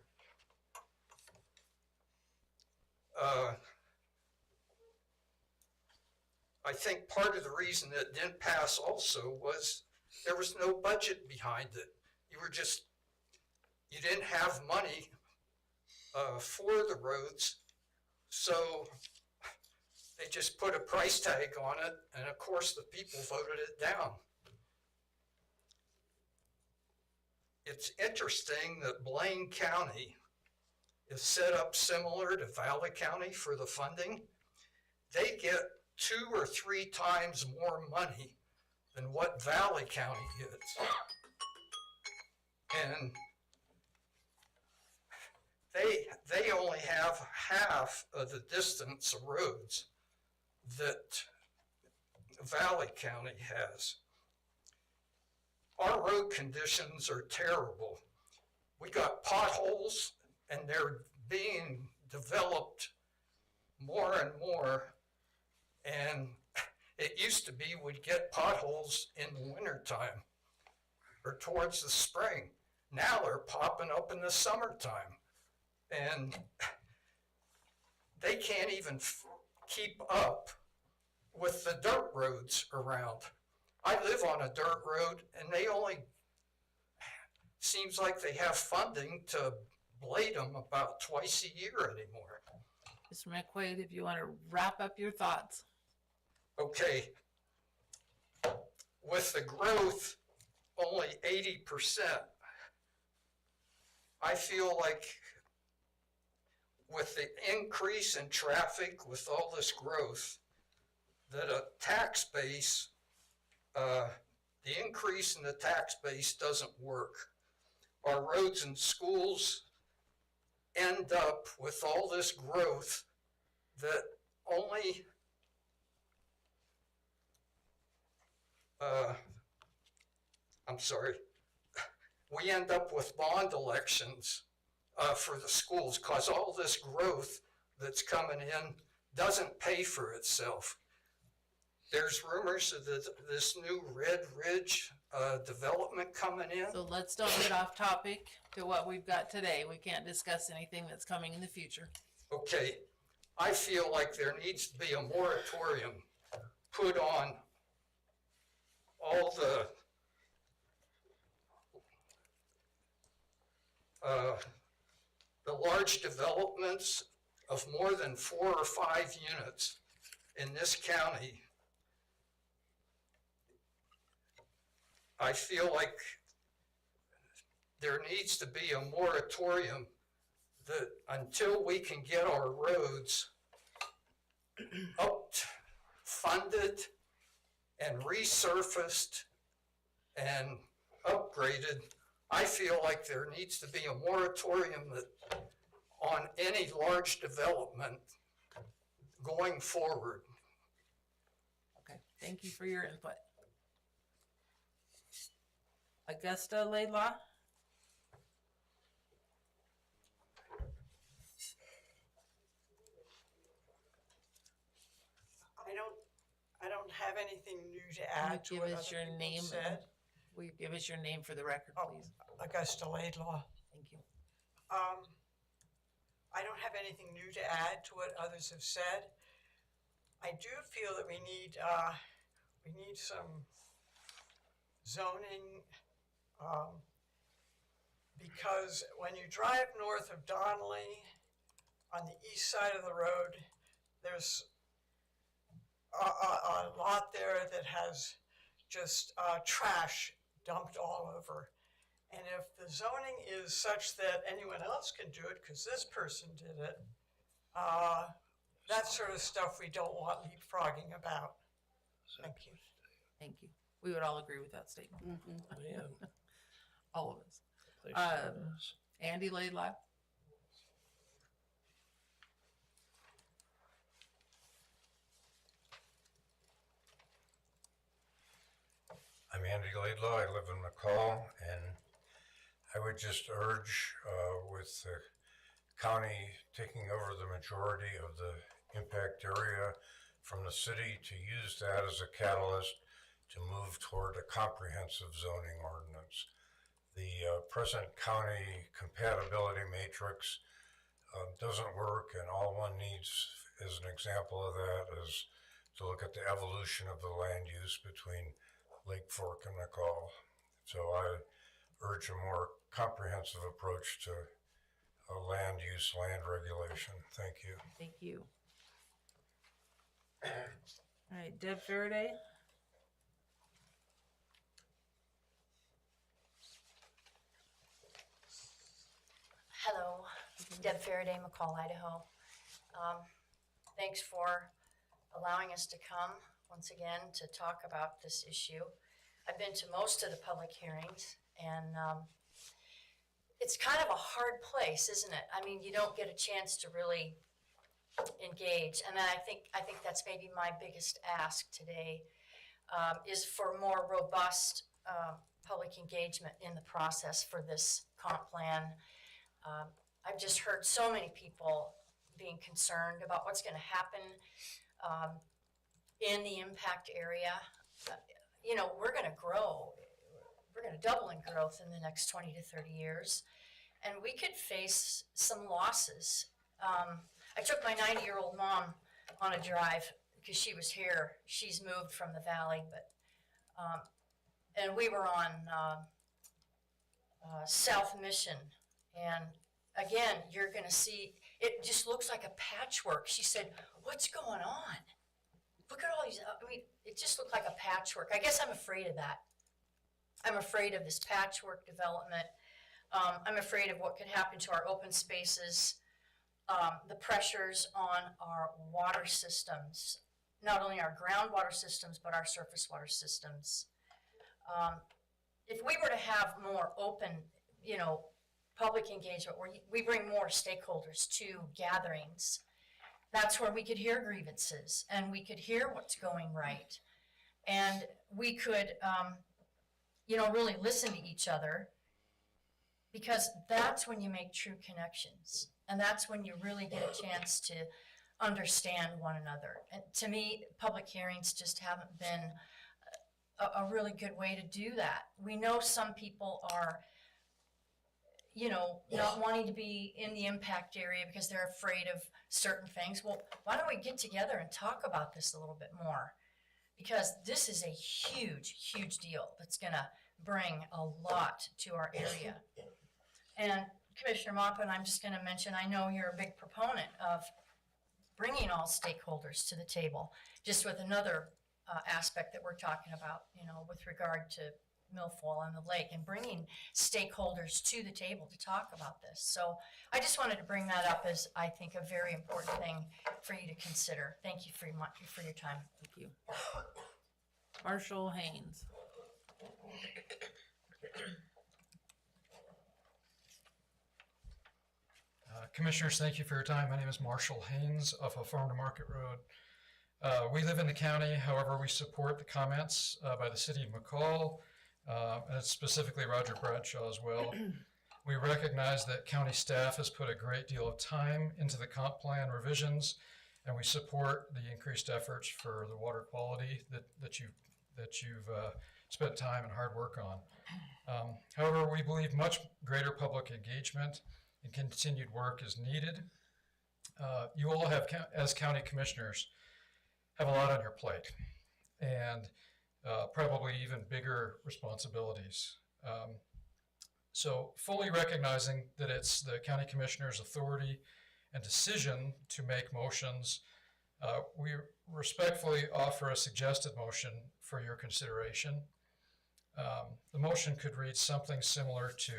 I think part of the reason it didn't pass also was there was no budget behind it. You didn't have money for the roads, so they just put a price tag on it, and of course the people voted it down. It's interesting that Blaine County is set up similar to Valley County for the funding. They get 2 or 3 times more money than what Valley County gets. And they only have half of the distance of roads that Valley County has. Our road conditions are terrible. We got potholes, and they're being developed more and more. And it used to be we'd get potholes in the wintertime or towards the spring. Now they're popping up in the summertime. And they can't even keep up with the dirt roads around. I live on a dirt road, and they only, seems like they have funding to blade them about twice a year anymore. Mr. McQuaid, if you want to wrap up your thoughts. Okay, with the growth only 80%, I feel like with the increase in traffic, with all this growth, that a tax base, the increase in the tax base doesn't work. Our roads and schools end up with all this growth that only we end up with bond elections for the schools because all this growth that's coming in doesn't pay for itself. There's rumors of this new Red Ridge development coming in. So let's don't get off topic to what we've got today. We can't discuss anything that's coming in the future. Okay, I feel like there needs to be a moratorium put on all the large developments of more than 4 or 5 units in this county, I feel like there needs to be a moratorium that until we can get our roads funded and resurfaced and upgraded, I feel like there needs to be a moratorium that on any large development going forward. Okay, thank you for your input. Augusta Laidlaw? I don't have anything new to Can add to you what give other us your people name? said. Will you give us your name for the record, Oh. please? Augusta Laidlaw. Thank you. I don't have anything new to add to what others have said. I do feel that we need some zoning, because when you drive north of Donnelly on the east side of the road, there's a lot there that has just trash dumped all over. And if the zoning is such that anyone else can do it because this person did it, that sort of stuff we don't want leapfrogging about. Thank you. Thank you. We would all agree with that statement. Mhm. All of us. Andy Laidlaw? I'm Andy Laidlaw. I live in McCall, and I would just urge, with the county taking over the majority of the impact area from the city, to use that as a catalyst to move toward a comprehensive zoning ordinance. The present county compatibility matrix doesn't work, and all one needs as an example of that is to look at the evolution of the land use between Lake Fork and McCall. So I urge a more comprehensive approach to land use, land regulation. Thank you. Thank you. All right, Deb Faraday? Hello, Deb Faraday, McCall, Idaho. Thanks for allowing us to come once again to talk about this issue. I've been to most of the public hearings, and it's kind of a hard place, isn't it? I mean, you don't get a chance to really engage, and I think that's maybe my biggest ask today, is for more robust public engagement in the process for this comp plan. I've just heard so many people being concerned about what's going to happen in the impact area. You know, we're going to grow. We're going to double in growth in the next 20 to 30 years. And we could face some losses. I took my 90-year-old mom on a drive because she was here. She's moved from the valley, but and we were on South Mission. And again, you're going to see, it just looks like a patchwork. She said, "What's going on? Look at all these," I mean, it just looked like a patchwork. I guess I'm afraid of that. I'm afraid of this patchwork development. I'm afraid of what could happen to our open spaces, the pressures on our water systems, not only our groundwater systems, but our surface water systems. If we were to have more open, you know, public engagement, where we bring more stakeholders to gatherings, that's where we could hear grievances and we could hear what's going right. And we could, you know, really listen to each other, because that's when you make true connections. And that's when you really get a chance to understand one another. And to me, public hearings just haven't been a really good way to do that. We know some people are, you know, not wanting to be in the impact area because they're afraid of certain things. Well, why don't we get together and talk about this a little bit more? because this is a huge, huge deal that's gonna bring a lot to our area. And Commissioner Mopin, I'm just gonna mention, I know you're a big proponent of bringing all stakeholders to the table, just with another aspect that we're talking about, you know, with regard to Milfoil and the lake, and bringing stakeholders to the table to talk about this. So I just wanted to bring that up as, I think, a very important thing for you to consider. Thank you for your time. Thank you. Marshall Haynes. Commissioners, thank you for your time. My name is Marshall Haynes of Farm to Market Road. We live in the county, however, we support the comments by the city of McCall, and specifically Roger Bradshaw as well. We recognize that county staff has put a great deal of time into the comp plan revisions, and we support the increased efforts for the water quality that you've spent time and hard work on. However, we believe much greater public engagement and continued work is needed. You all have, as county commissioners, have a lot on your plate, and probably even bigger responsibilities. So fully recognizing that it's the county commissioner's authority and decision to make motions, we respectfully offer a suggested motion for your consideration. The motion could read something similar to,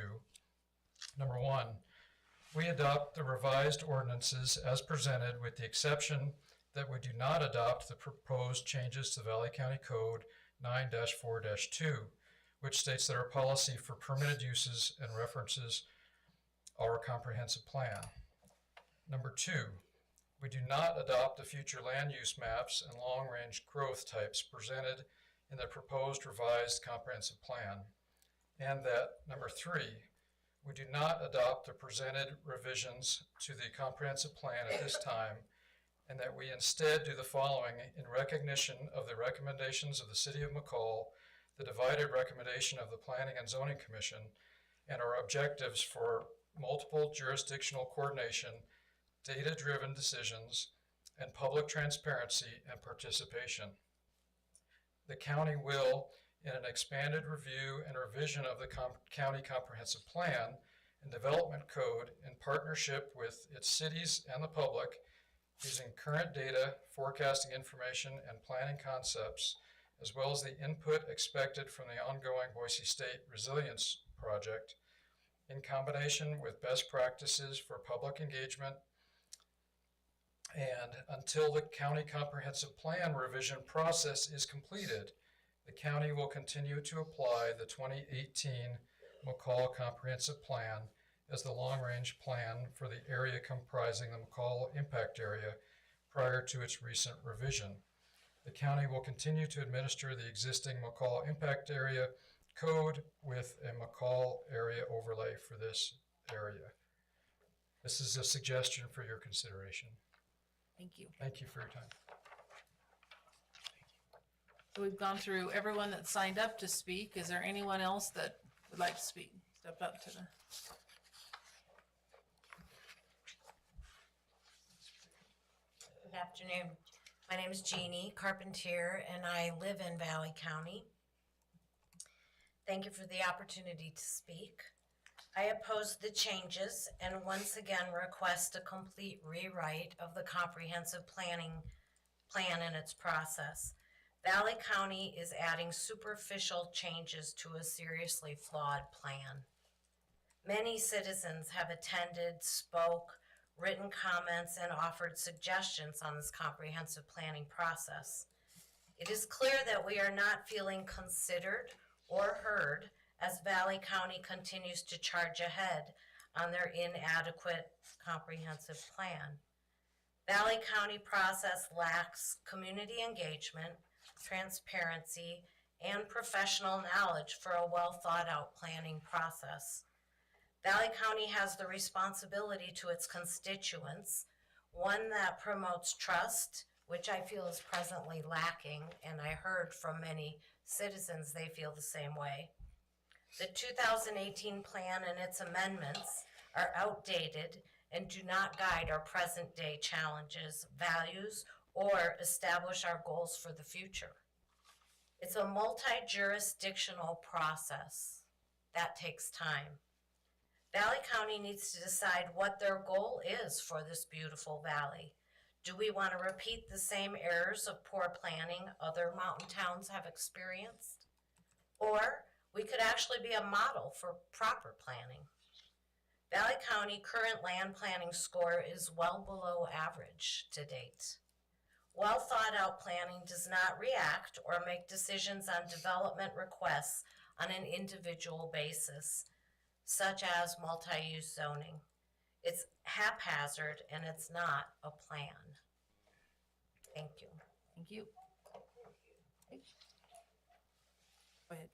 number one, we adopt the revised ordinances as presented with the exception that we do not adopt the proposed changes to Valley County Code 9-4-2, which states that our policy for permitted uses and references our comprehensive plan. Number two, we do not adopt the future land use maps and long-range growth types presented in the proposed revised comprehensive plan. And that, number three, we do not adopt the presented revisions to the comprehensive plan at this time, and that we instead do the following in recognition of the recommendations of the City of McCall, the divided recommendation of the Planning and Zoning Commission, and our objectives for multiple jurisdictional coordination, data-driven decisions, and public transparency and participation. The county will, in an expanded review and revision of the County Comprehensive Plan and Development Code in partnership with its cities and the public, using current data, forecasting information, and planning concepts, as well as the input expected from the ongoing Boise State Resilience Project, in combination with best practices for public engagement, and until the County Comprehensive Plan revision process is completed, the county will continue to apply the 2018 McCall Comprehensive Plan as the long-range plan for the area comprising the McCall Impact Area prior to its recent revision. The county will continue to administer the existing McCall Impact Area code with a McCall area overlay for this area. This is a suggestion for your consideration. Thank you. Thank you for your time. So we've gone through everyone that signed up to speak. Is there anyone else that would like to speak? Step up to the. Good afternoon. My name is Jeannie Carpentier, and I live in Valley County. Thank you for the opportunity to speak. I oppose the changes and once again request a complete rewrite of the comprehensive plan and its process. Valley County is adding superficial changes to a seriously flawed plan. Many citizens have attended, spoke, written comments, and offered suggestions on this comprehensive planning process. It is clear that we are not feeling considered or heard as Valley County continues to charge ahead on their inadequate comprehensive plan. Valley County process lacks community engagement, transparency, and professional knowledge for a well-thought-out planning process. Valley County has the responsibility to its constituents, one that promotes trust, which I feel is presently lacking, and I heard from many citizens they feel the same way. The 2018 plan and its amendments are outdated and do not guide our present-day challenges, values, or establish our goals for the future. It's a multi-jurisdictional process. That takes time. Valley County needs to decide what their goal is for this beautiful valley. Do we want to repeat the same errors of poor planning other mountain towns have experienced? Or we could actually be a model for proper planning. Valley County current land planning score is well below average to date. Well thought out planning does not react or make decisions on development requests on an individual basis, such as multi-use zoning. It's haphazard and it's not a plan. Thank you. Thank you. Okay. Go ahead.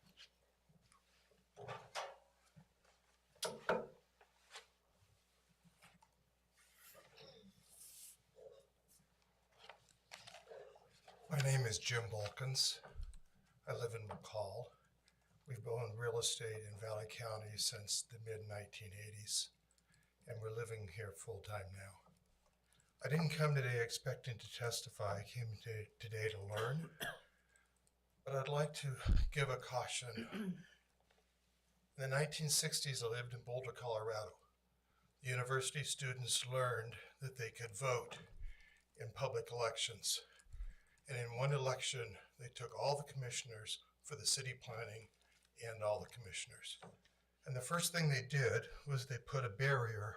My name is Jim Balkins. I live in McCall. We've owned real estate in Valley County since the mid-1980s, and we're living here full-time now. I didn't come today expecting to testify. I came today to learn, but I'd like to give a caution. In the 1960s, I lived in Boulder, Colorado. The university students learned that they could vote in public elections. And in one election, they took all the commissioners for the city planning and all the commissioners. And the first thing they did was they put a barrier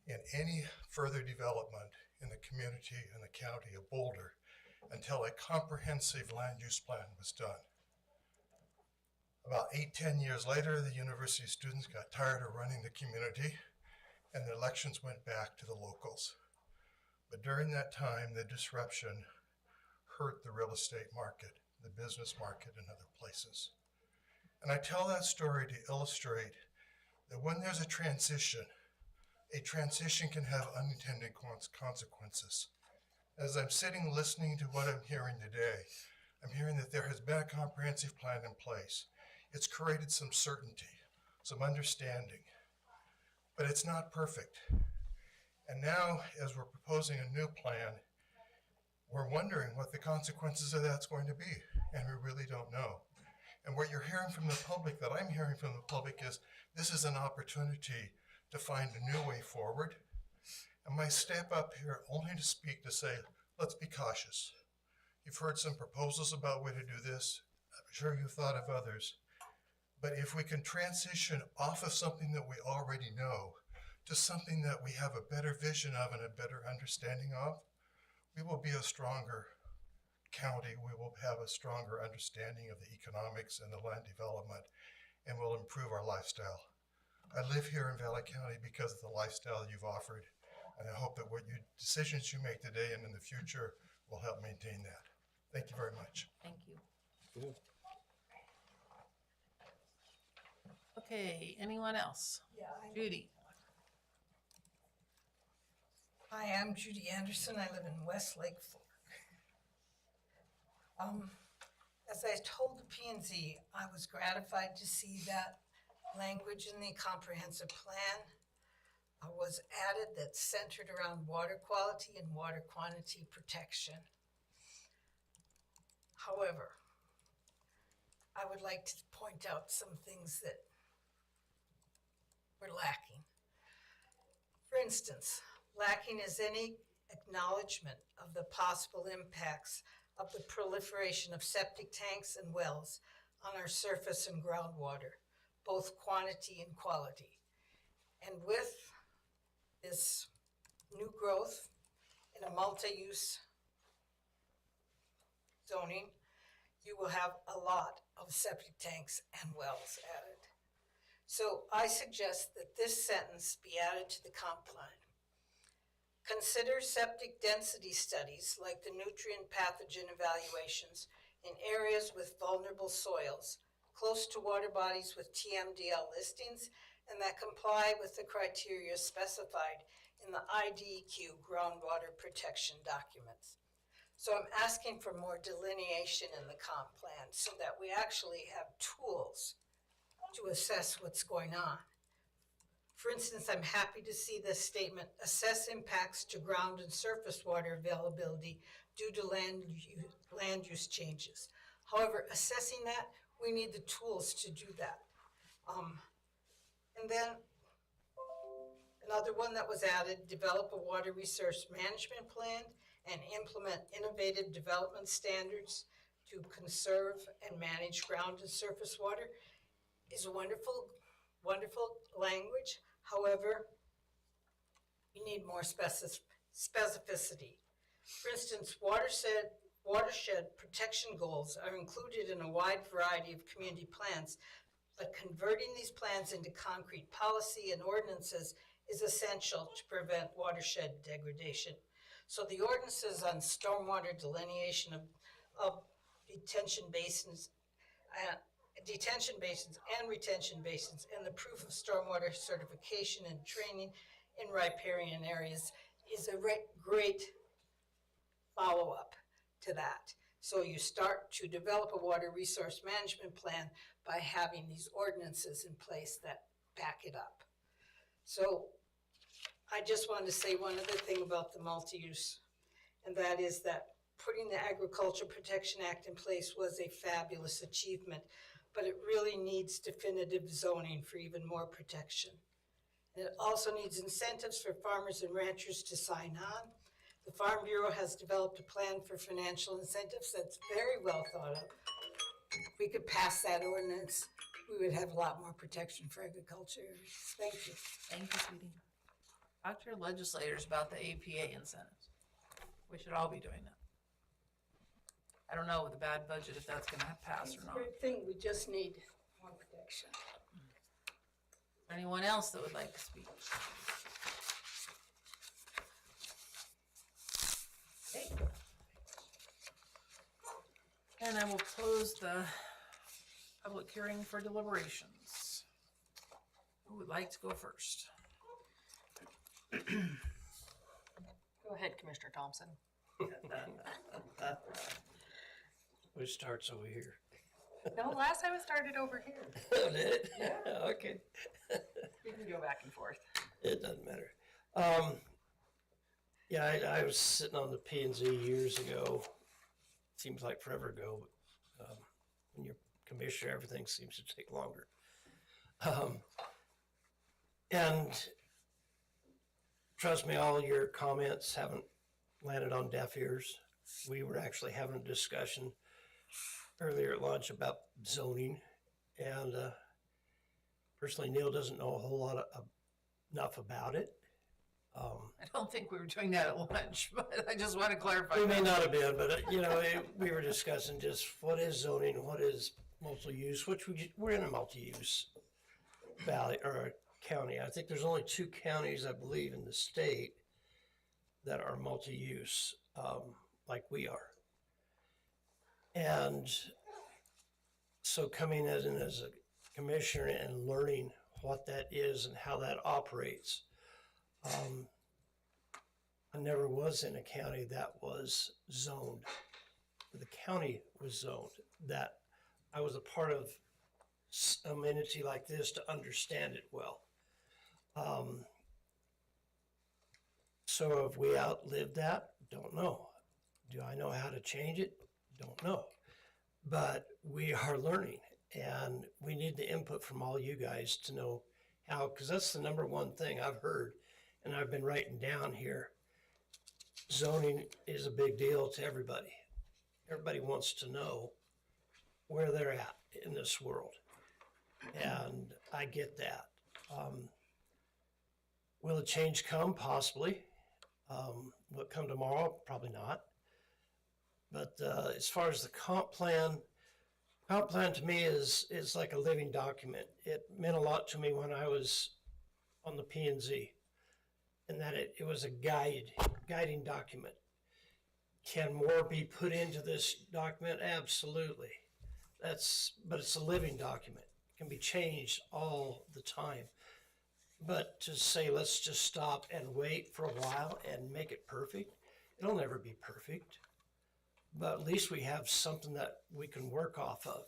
in any further development in the community and the county of Boulder until a comprehensive land use plan was done. About 8-10 years later, the university students got tired of running the community and the elections went back to the locals. But during that time, the disruption hurt the real estate market, the business market, and other places. And I tell that story to illustrate that when there's a transition can have unintended consequences. As I'm sitting listening to what I'm hearing today, I'm hearing that there has been a comprehensive plan in place. It's created some certainty, some understanding, but it's not perfect. And now, as we're proposing a new plan, we're wondering what the consequences of that's going to be, and we really don't know. And what you're hearing from the public, that I'm hearing from the public, is this is an opportunity to find a new way forward. And I step up here only to speak to say, let's be cautious. You've heard some proposals about way to do this. I'm sure you've thought of others. But if we can transition off of something that we already know to something that we have a better vision of and a better understanding of, we will be a stronger county. We will have a stronger understanding of the economics and the land development, and will improve our lifestyle. I live here in Valley County because of the lifestyle you've offered, and I hope that what decisions you make today and in the future will help maintain that. Thank you very much. Thank you. Okay, anyone else? Yeah. Judy. Hi, I'm Judy Anderson. I live in Westlake Fork. As I told the P&Z, I was gratified to see that language in the comprehensive plan was added that's centered around water quality and water quantity protection. However, I would like to point out some things that we're lacking. For instance, lacking is any acknowledgement of the possible impacts of the proliferation of septic tanks and wells on our surface and groundwater, both quantity and quality. And with this new growth in a multi-use zoning, you will have a lot of septic tanks and wells added. So I suggest that this sentence be added to the comp plan. Consider septic density studies like the nutrient pathogen evaluations in areas with vulnerable soils, close to water bodies with TMDL listings, and that comply with the criteria specified in the IDEQ groundwater protection documents. So I'm asking for more delineation in the comp plan so that we actually have tools to assess what's going on. For instance, I'm happy to see this statement, assess impacts to ground and surface water availability due to land use changes. However, assessing that, we need the tools to do that. And then another one that was added, develop a water resource management plan and implement innovative development standards to conserve and manage ground and surface water is a wonderful, wonderful language. However, we need more specificity. For instance, watershed protection goals are included in a wide variety of community plans, but converting these plans into concrete policy and ordinances is essential to prevent watershed degradation. So the ordinances on stormwater delineation of detention basins and retention basins, and the proof of stormwater certification and training in riparian areas is a great follow-up to that. So you start to develop a water resource management plan by having these ordinances in place that back it up. So I just wanted to say one other thing about the multi-use, and that is that putting the Agriculture Protection Act in place was a fabulous achievement, but it really needs definitive zoning for even more protection. And it also needs incentives for farmers and ranchers to sign on. The Farm Bureau has developed a plan for financial incentives that's very well thought of. If we could pass that ordinance, we would have a lot more protection for agriculture. Thank you. Thank you, sweetie. Talk to your legislators about the APA incentives. We should all be doing that. I don't know with a bad budget if that's gonna pass It's or a not. great thing, we just need more protection. Anyone else that would like to speak? Okay. And I will close the public hearing for deliberations. Who would like to go first? Go ahead, Commissioner Thompson. Which starts over here. No, last time it started over here. Did it? Yeah. Okay. We can go back and forth. It doesn't matter. Yeah, I was sitting on the P&Z years ago. Seems like forever ago, but when you're commissioner, everything seems to take longer. And trust me, all your comments haven't landed on deaf ears. We were actually having a discussion earlier at lunch about zoning, and personally, Neil doesn't know a whole lot enough about it. I don't think we were doing that at lunch, but I just want to clarify. We may not have been, but we were discussing just what is zoning, what is multi-use, which we're in a multi-use valley or county. I think there's only 2 counties, I believe, in the state that are multi-use, like we are. And so coming in as a commissioner and learning what that is and how that operates, I never was in a county that was zoned. The county was zoned, that I was a part of an entity like this to understand it well. So have we outlived that? Don't know. Do I know how to change it? Don't know. But we are learning, and we need the input from all you guys to know how, because that's the number one thing I've heard, and I've been writing down here. Zoning is a big deal to everybody. Everybody wants to know where they're at in this world, and I get that. Will a change come? Possibly. Will it come tomorrow? Probably not. But as far as the comp plan to me is like a living document. It meant a lot to me when I was on the P&Z, and that it was a guiding document. Can more be put into this document? Absolutely. But it's a living document. It can be changed all the time. But to say, let's just stop and wait for a while and make it perfect, it'll never be perfect. But at least we have something that we can work off of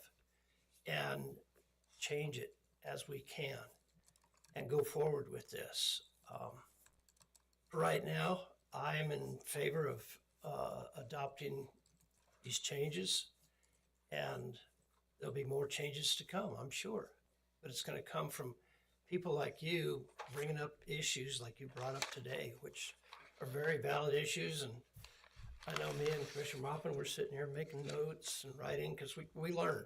and change it as we can and go forward with this. Right now, I'm in favor of adopting these changes And there'll be more changes to come, I'm sure. But it's going to come from people like you bringing up issues like you brought up today, which are very valid issues. And I know me and Commissioner Moppin, we're sitting here making notes and writing because we learn.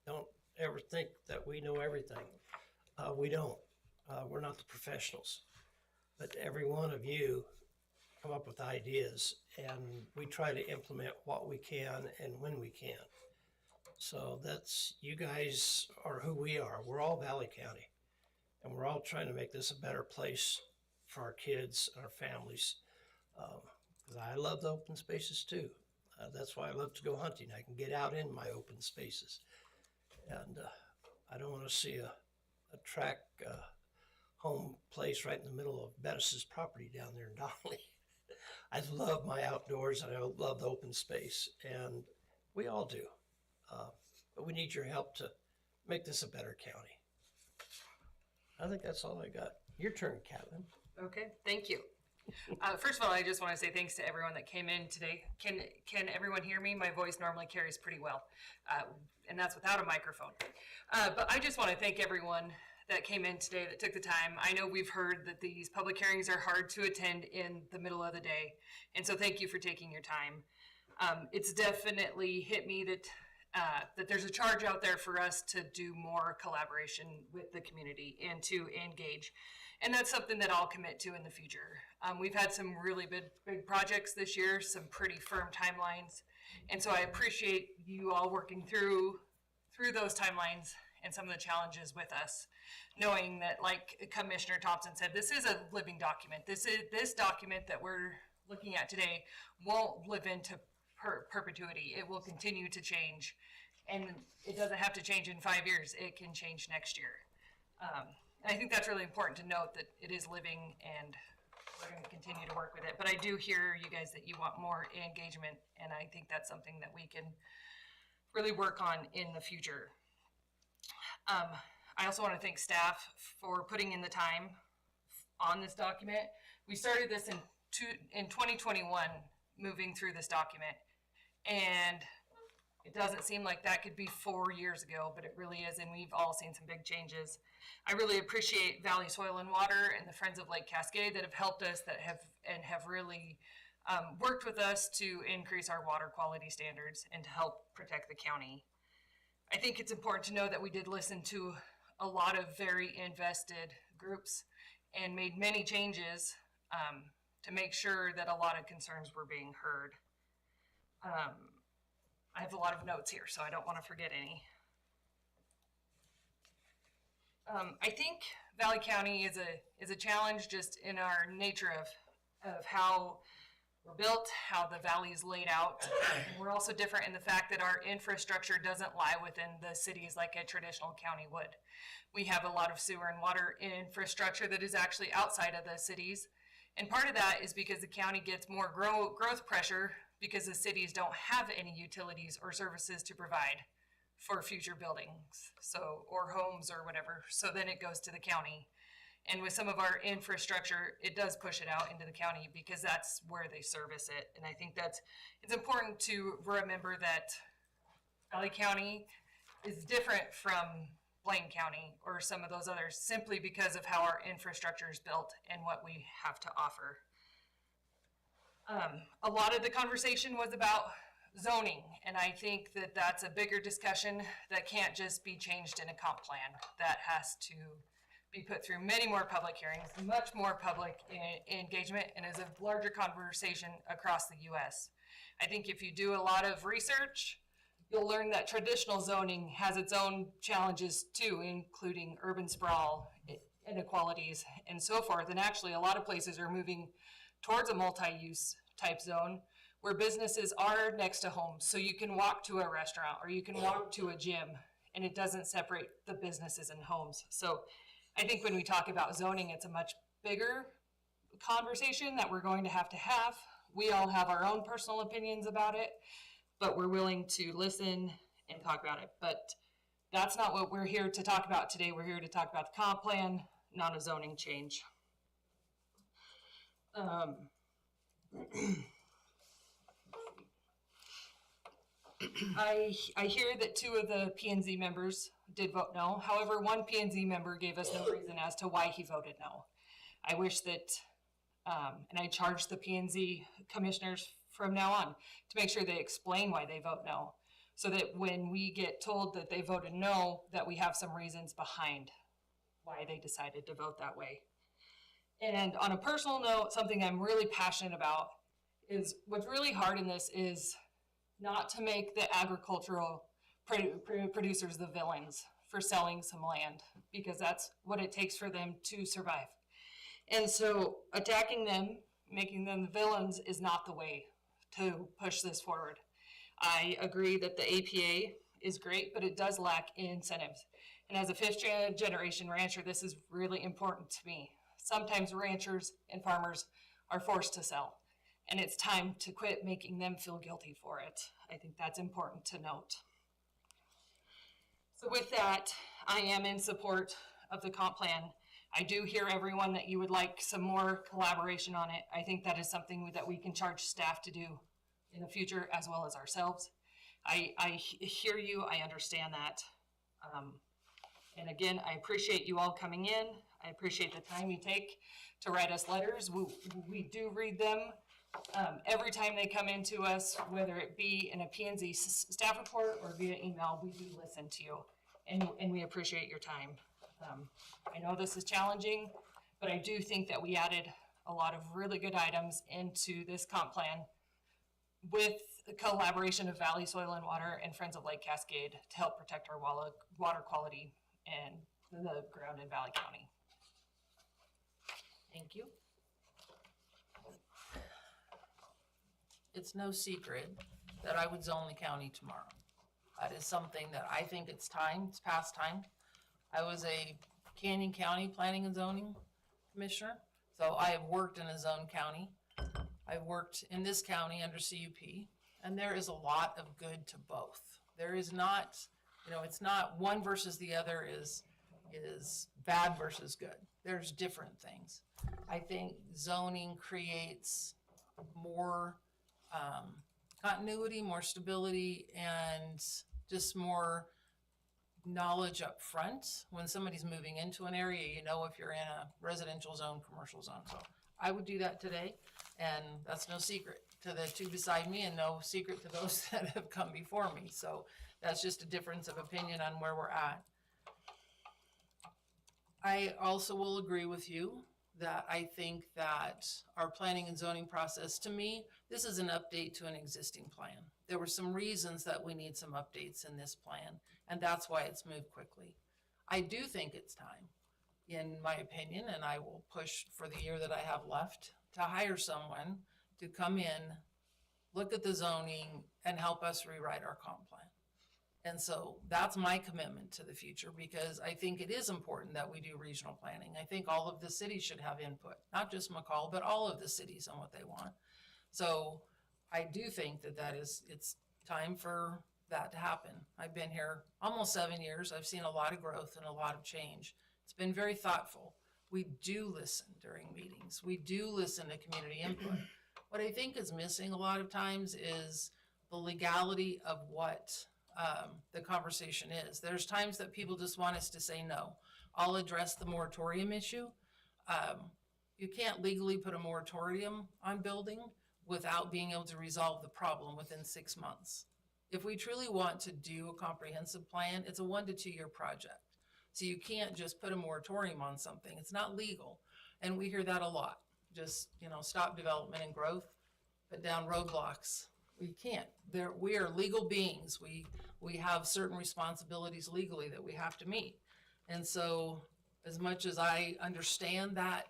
Don't ever think that we know everything. We don't. We're not the professionals. But every one of you come up with ideas, and we try to implement what we can and when we can. So that's, you guys are who we are. We're all Valley County, and we're all trying to make this a better place for our kids and our families. Because I love the open spaces too. That's why I love to go hunting. I can get out in my open spaces. And I don't want to see a track home place right in the middle of Bettis's property down there in Donnelly. I love my outdoors and I love the open space, and we all do. But we need your help to make this a better county. I think that's all I got. Your turn, Captain. Okay, thank you. First of all, I just want to say thanks to everyone that came in today. Can everyone hear me? My voice normally carries pretty well, and that's without a microphone. But I just want to thank everyone that came in today, that took the time. I know we've heard that these public hearings are hard to attend in the middle of the day, and so thank you for taking your time. It's definitely hit me that that there's a charge out there for us to do more collaboration with the community and to engage. And that's something that I'll commit to in the future. We've had some really big projects this year, some pretty firm timelines. And so I appreciate you all working through those timelines and some of the challenges with us, knowing that, like Commissioner Thompson said, this is a living document. This document that we're looking at today won't live into perpetuity. It will continue to change, and it doesn't have to change in 5 years. It can change next year. And I think that's really important to note, that it is living, and we're going to continue to work with it. But I do hear you guys that you want more engagement, and I think that's something that we can really work on in the future. I also want to thank staff for putting in the time on this document. We started this in 2021, moving through this document, and it doesn't seem like that could be 4 years ago, but it really is, and we've all seen some big changes. I really appreciate Valley Soil and Water and the Friends of Lake Cascade that have helped us, that have really worked with us to increase our water quality standards and to help protect the county. I think it's important to know that we did listen to a lot of very invested groups and made many changes to make sure that a lot of concerns were being heard. I have a lot of notes here, so I don't want to forget any. I think Valley County is a challenge just in our nature of how we're built, how the valley is laid out. And we're also different in the fact that our infrastructure doesn't lie within the cities like a traditional county would. We have a lot of sewer and water infrastructure that is actually outside of the cities. And part of that is because the county gets more growth pressure because the cities don't have any utilities or services to provide for future buildings, or homes or whatever. So then it goes to the county. And with some of our infrastructure, it does push it out into the county because that's where they service it. And I think it's important to remember that Valley County is different from Blaine County or some of those others, simply because of how our infrastructure is built and what we have to offer. A lot of the conversation was about zoning, and I think that that's a bigger discussion that can't just be changed in a comp plan. That has to be put through many more public hearings, much more public engagement, and is a larger conversation across the U.S. I think if you do a lot of research, you'll learn that traditional zoning has its own challenges too, including urban sprawl, inequalities, and so forth. And actually, a lot of places are moving towards a multi-use type zone where businesses are next to homes. So you can walk to a restaurant or you can walk to a gym, and it doesn't separate the businesses and homes. So I think when we talk about zoning, it's a much bigger conversation that we're going to have. We all have our own personal opinions about it, but we're willing to listen and talk about it. But that's not what we're here to talk about today. We're here to talk about the comp plan, not a zoning change. I hear that 2 of the P and Z members did vote no. However, one P and Z member gave us no reason as to why he voted no. I wish that, and I charge the P and Z commissioners from now on to make sure they explain why they vote no, so that when we get told that they voted no, that we have some reasons behind why they decided to vote that way. And on a personal note, something I'm really passionate about is what's really hard in this is not to make the agricultural producers the villains for selling some land, because that's what it takes for them to survive. And so attacking them, making them the villains, is not the way to push this forward. I agree that the APA is great, but it does lack incentives. And as a 5th generation rancher, this is really important to me. Sometimes ranchers and farmers are forced to sell, and it's time to quit making them feel guilty for it. I think that's important to note. So with that, I am in support of the comp plan. I do hear everyone that you would like some more collaboration on it. I think that is something that we can charge staff to do in the future, as well as ourselves. I hear you, I understand that. And again, I appreciate you all coming in. I appreciate the time you take to write us letters. We do read them. Every time they come into us, whether it be in a P&Z staff report or via email, we do listen to you, and we appreciate your time. I know this is challenging, but I do think that we added a lot of really good items into this comp plan with the collaboration of Valley Soil and Water and Friends of Lake Cascade to help protect our water quality and the ground in Valley County. Thank you. It's no secret that I would zone the county tomorrow. That is something that I think it's time, it's past time. I was a Canyon County Planning and Zoning Commissioner, so I have worked in a zone county. I've worked in this county under CUP, and there is a lot of good to both. There is not, it's not one versus the other is bad versus good. There's different things. I think zoning creates more continuity, more stability, and just more knowledge up front. When somebody's moving into an area, you know if you're in a residential zone, commercial zone. So I would do that today, and that's no secret to the 2 beside me and no secret to those that have come before me. So that's just a difference of opinion on where we're at. I also will agree with you that I think that our planning and zoning process, to me, this is an update to an existing plan. There were some reasons that we need some updates in this plan, and that's why it's moved quickly. I do think it's time, in my opinion, and I will push for the year that I have left, to hire someone to come in, look at the zoning, and help us rewrite our comp plan. And so that's my commitment to the future, because I think it is important that we do regional planning. I think all of the cities should have input, not just McCall, but all of the cities on what they want. So I do think that it's time for that to happen. I've been here almost 7 years. I've seen a lot of growth and a lot of change. It's been very thoughtful. We do listen during meetings. We do listen to community input. What I think is missing a lot of times is the legality of what the conversation is. There's times that people just want us to say no. I'll address the moratorium issue. You can't legally put a moratorium on building without being able to resolve the problem within 6 months. If we truly want to do a comprehensive plan, it's a 1 to 2 year project. So you can't just put a moratorium on something. It's not legal. And we hear that a lot. Just, stop development and growth, put down roadblocks. We can't. We are legal beings. We have certain responsibilities legally that we have to meet. And so as much as I understand that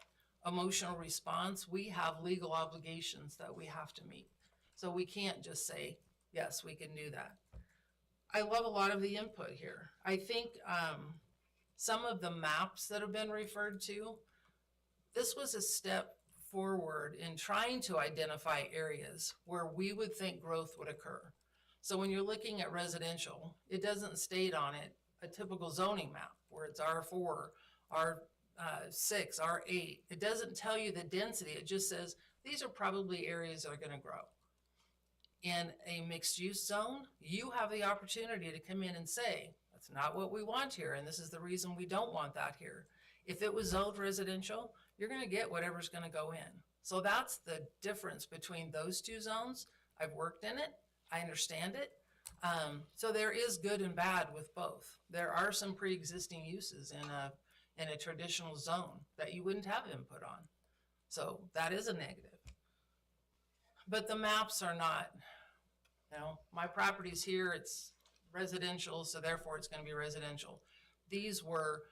emotional response, we have legal obligations that we have to meet. So we can't just say, yes, we can do that. I love a lot of the input here. I think some of the maps that have been referred to, this was a step forward in trying to identify areas where we would think growth would occur. So when you're looking at residential, it doesn't state on it a typical zoning map where it's R4, R6, R8. It doesn't tell you the density. It just says these are probably areas that are going to grow. in a mixed-use zone, you have the opportunity to come in and say, that's not what we want here, and this is the reason we don't want that here. If it was zoned residential, you're gonna get whatever's gonna go in. So that's the difference between those two zones. I've worked in it, I understand it. So there is good and bad with both. There are some pre-existing uses in a traditional zone that you wouldn't have input on. So that is a negative. But the maps are not, you know, my property's here, it's residential, so therefore it's gonna be residential. These were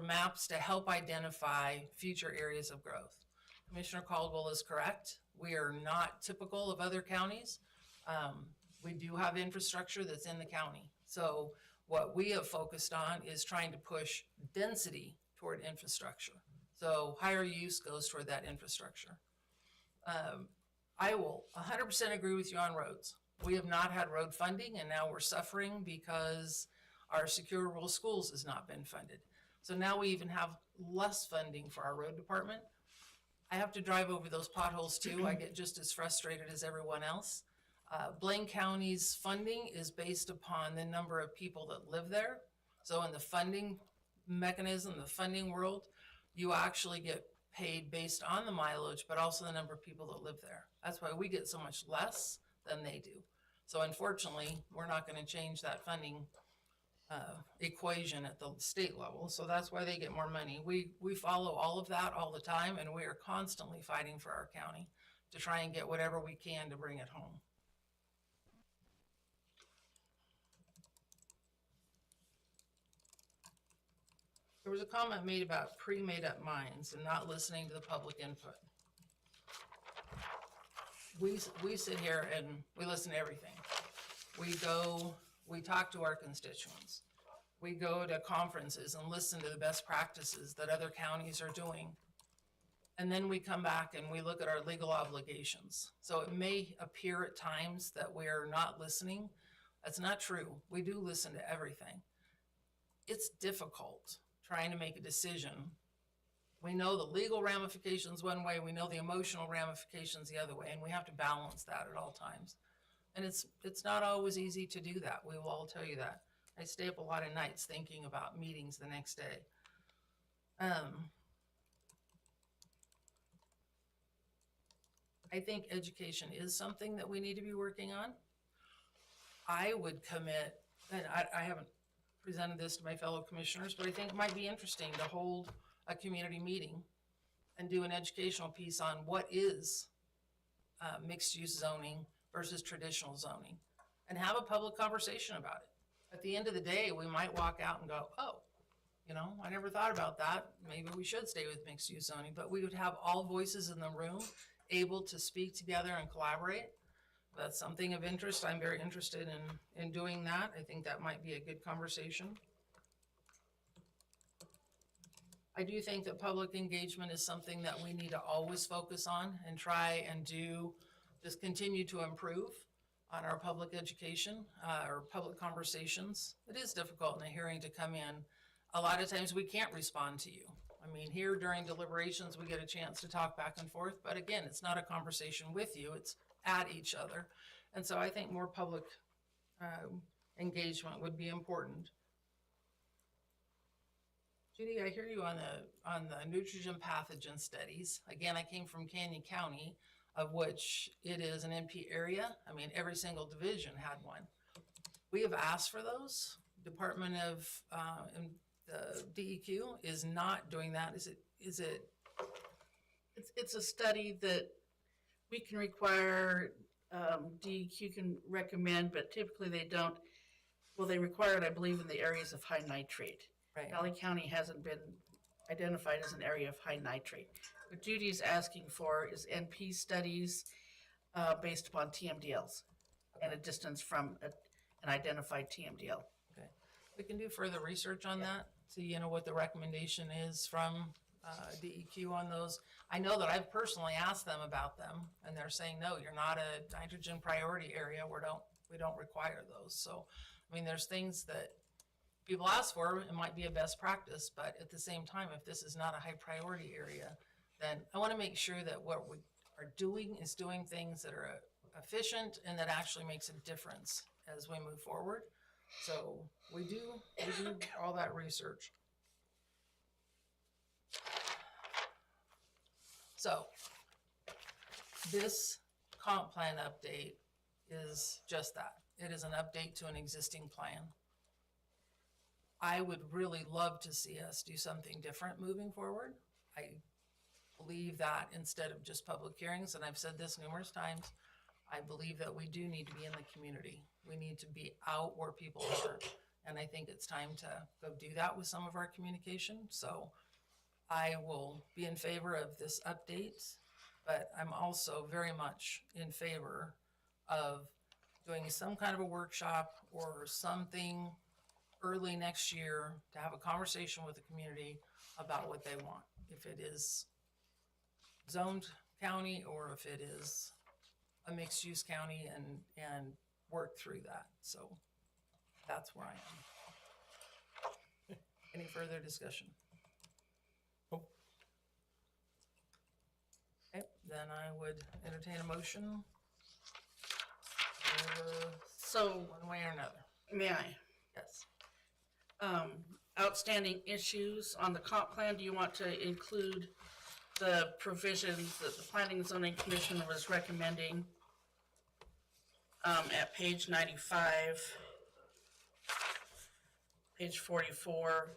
maps to help identify future areas of growth. Commissioner Caldwell is correct. We are not typical of other counties. We do have infrastructure that's in the county. So what we have focused on is trying to push density toward infrastructure. So higher use goes toward that infrastructure. I will 100% agree with you on roads. We have not had road funding, and now we're suffering because our secure rural schools has not been funded. So now we even have less funding for our road department. I have to drive over those potholes too. I get just as frustrated as everyone else. Blaine County's funding is based upon the number of people that live there. So in the funding mechanism, the funding world, you actually get paid based on the mileage, but also the number of people that live there. That's why we get so much less than they do. So unfortunately, we're not going to change that funding equation at the state level. So that's why they get more money. We follow all of that all the time, and we are constantly fighting for our county to try and get whatever we can to bring it home. There was a comment made about pre-made-up minds and not listening to the public input. We sit here and we listen to everything. We talk to our constituents. We go to conferences and listen to the best practices that other counties are doing. And then we come back and we look at our legal obligations. So it may appear at times that we're not listening. That's not true. We do listen to everything. It's difficult trying to make a decision. We know the legal ramifications one way, we know the emotional ramifications the other way, and we have to balance that at all times. And it's not always easy to do that. We will all tell you that. I stay up a lot of nights thinking about meetings the next day. I think education is something that we need to be working on. I would commit, and I haven't presented this to my fellow commissioners, but I think it might be interesting to hold a community meeting and do an educational piece on what is mixed-use zoning versus traditional zoning, and have a public conversation about it. At the end of the day, we might walk out and go, oh, you know, I never thought about that. Maybe we should stay with mixed-use zoning, but we would have all voices in the room able to speak together and collaborate. That's something of interest. I'm very interested in doing that. I think that might be a good conversation. I do think that public engagement is something that we need to always focus on and try and do, just continue to improve on our public education, or public conversations. It is difficult in a hearing to come in. A lot of times we can't respond to you. I mean, here during deliberations, we get a chance to talk back and forth, but again, it's not a conversation with you, it's at each other. And so I think more public engagement would be important. Judy, I hear you on the nitrogen pathogen studies. Again, I came from Canyon County, of which it is an NP area. I mean, every single division had one. We have asked for those. Department of the DEQ is not doing that. Is it? It's a study that we can require, DEQ can recommend, but typically they don't. Well, they require it, I believe, in the areas of high nitrate. Right. Valley County hasn't been identified as an area of high nitrate. What Judy's asking for is NP studies based upon TMDLs and a distance from an identified TMDL. Okay. We can do further research on that, see, you know, what the recommendation is from DEQ on those. I know that I've personally asked them about them, and they're saying, no, you're not a nitrogen priority area. We don't require those. So, I mean, there's things that people ask for. It might be a best practice, but at the same time, if this is not a high priority area, then I want to make sure that what we are doing is doing things that are efficient and that actually makes a difference as we move forward. So we do all that research. So this comp plan update is just that. It is an update to an existing plan. I would really love to see us do something different moving forward. I believe that instead of just public hearings, and I've said this numerous times, I believe that we do need to be in the community. We need to be out where people are. And I think it's time to go do that with some of our communication. So I will be in favor of this update, but I'm also very much in favor of doing some kind of a workshop or something early next year to have a conversation with the community about what they want. If it is zoned county or if it is a mixed use county, and work through that. So that's where I am. Any further discussion? Okay, then I would entertain a motion. So, one way or another. may I? Yes. Outstanding issues on the comp plan, do you want to include the provisions that the Planning and Zoning Commission was recommending at page 95, page 44,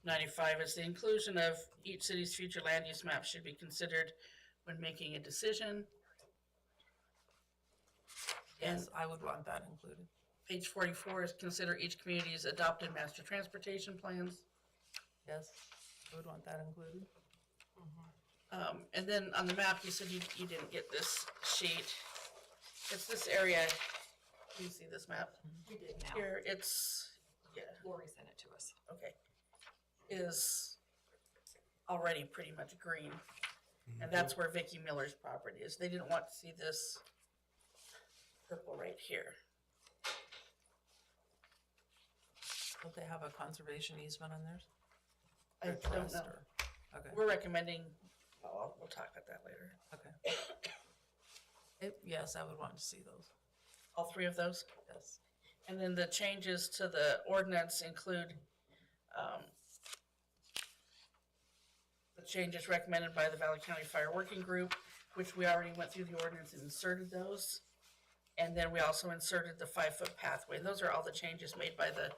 95 is the inclusion of each city's future land use map should be considered when making a decision. Yes, I would want that included. Page 44 is consider each community's adopted master transportation plans. Yes, I would want that included. And then on the map, you said you didn't get this sheet. It's this area. Do you see this map? We did now. Here, it's, yeah, Lori sent it to us. okay. Is already pretty much green. And that's where Vicky Miller's property is. They didn't want to see this purple right here. Don't they have a conservation easement on theirs? I Or don't trust know. or- Okay, We're recommending, oh, we'll talk about that later. okay. Yes, I would want to see those. All three of those? Yes. And then the changes to the ordinance include, the changes recommended by the Valley County Fire Working Group, which we already went through the ordinance and inserted those. And then we also inserted the 5-foot pathway. Those are all the changes made by the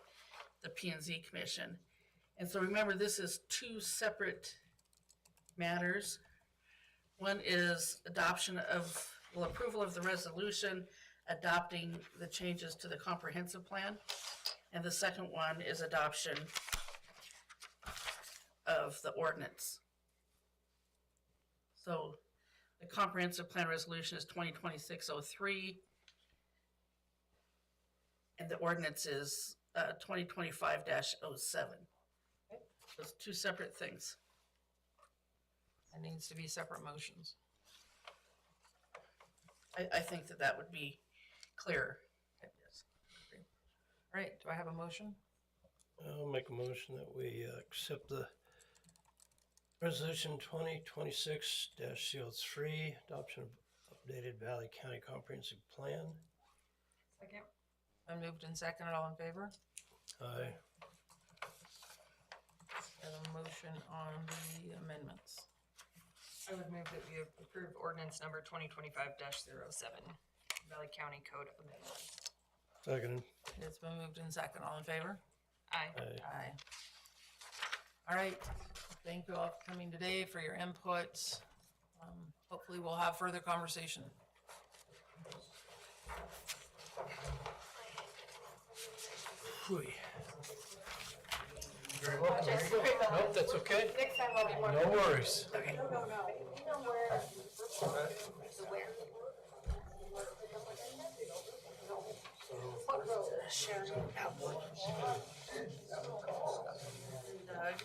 P and Z Commission. And so remember, this is two separate matters. One is approval of the resolution adopting the changes to the comprehensive plan. And the second one is adoption of the ordinance. So the comprehensive plan resolution is 2026-03. And the ordinance is 2025-07. Those two separate things. It needs to be separate motions. I think that would be clearer. Yes. All right, do I have a motion? I'll make a motion that we accept the resolution 2026-03, adoption of updated Valley County Comprehensive Plan. Second. I moved and seconded, all in favor? Aye. Have a motion on the amendments. I would move that we approve ordinance number 2025-07, Valley County Code Amendment. Second. It's been moved and seconded, all in favor? Aye. Aye. All right, thank you all for coming today, for your input. Hopefully we'll have further conversation. Whew. Very welcome. Nope, that's okay. Next time I'll be more. No worries. No. You know where? The where? What road? Sharon Outwood. Doug.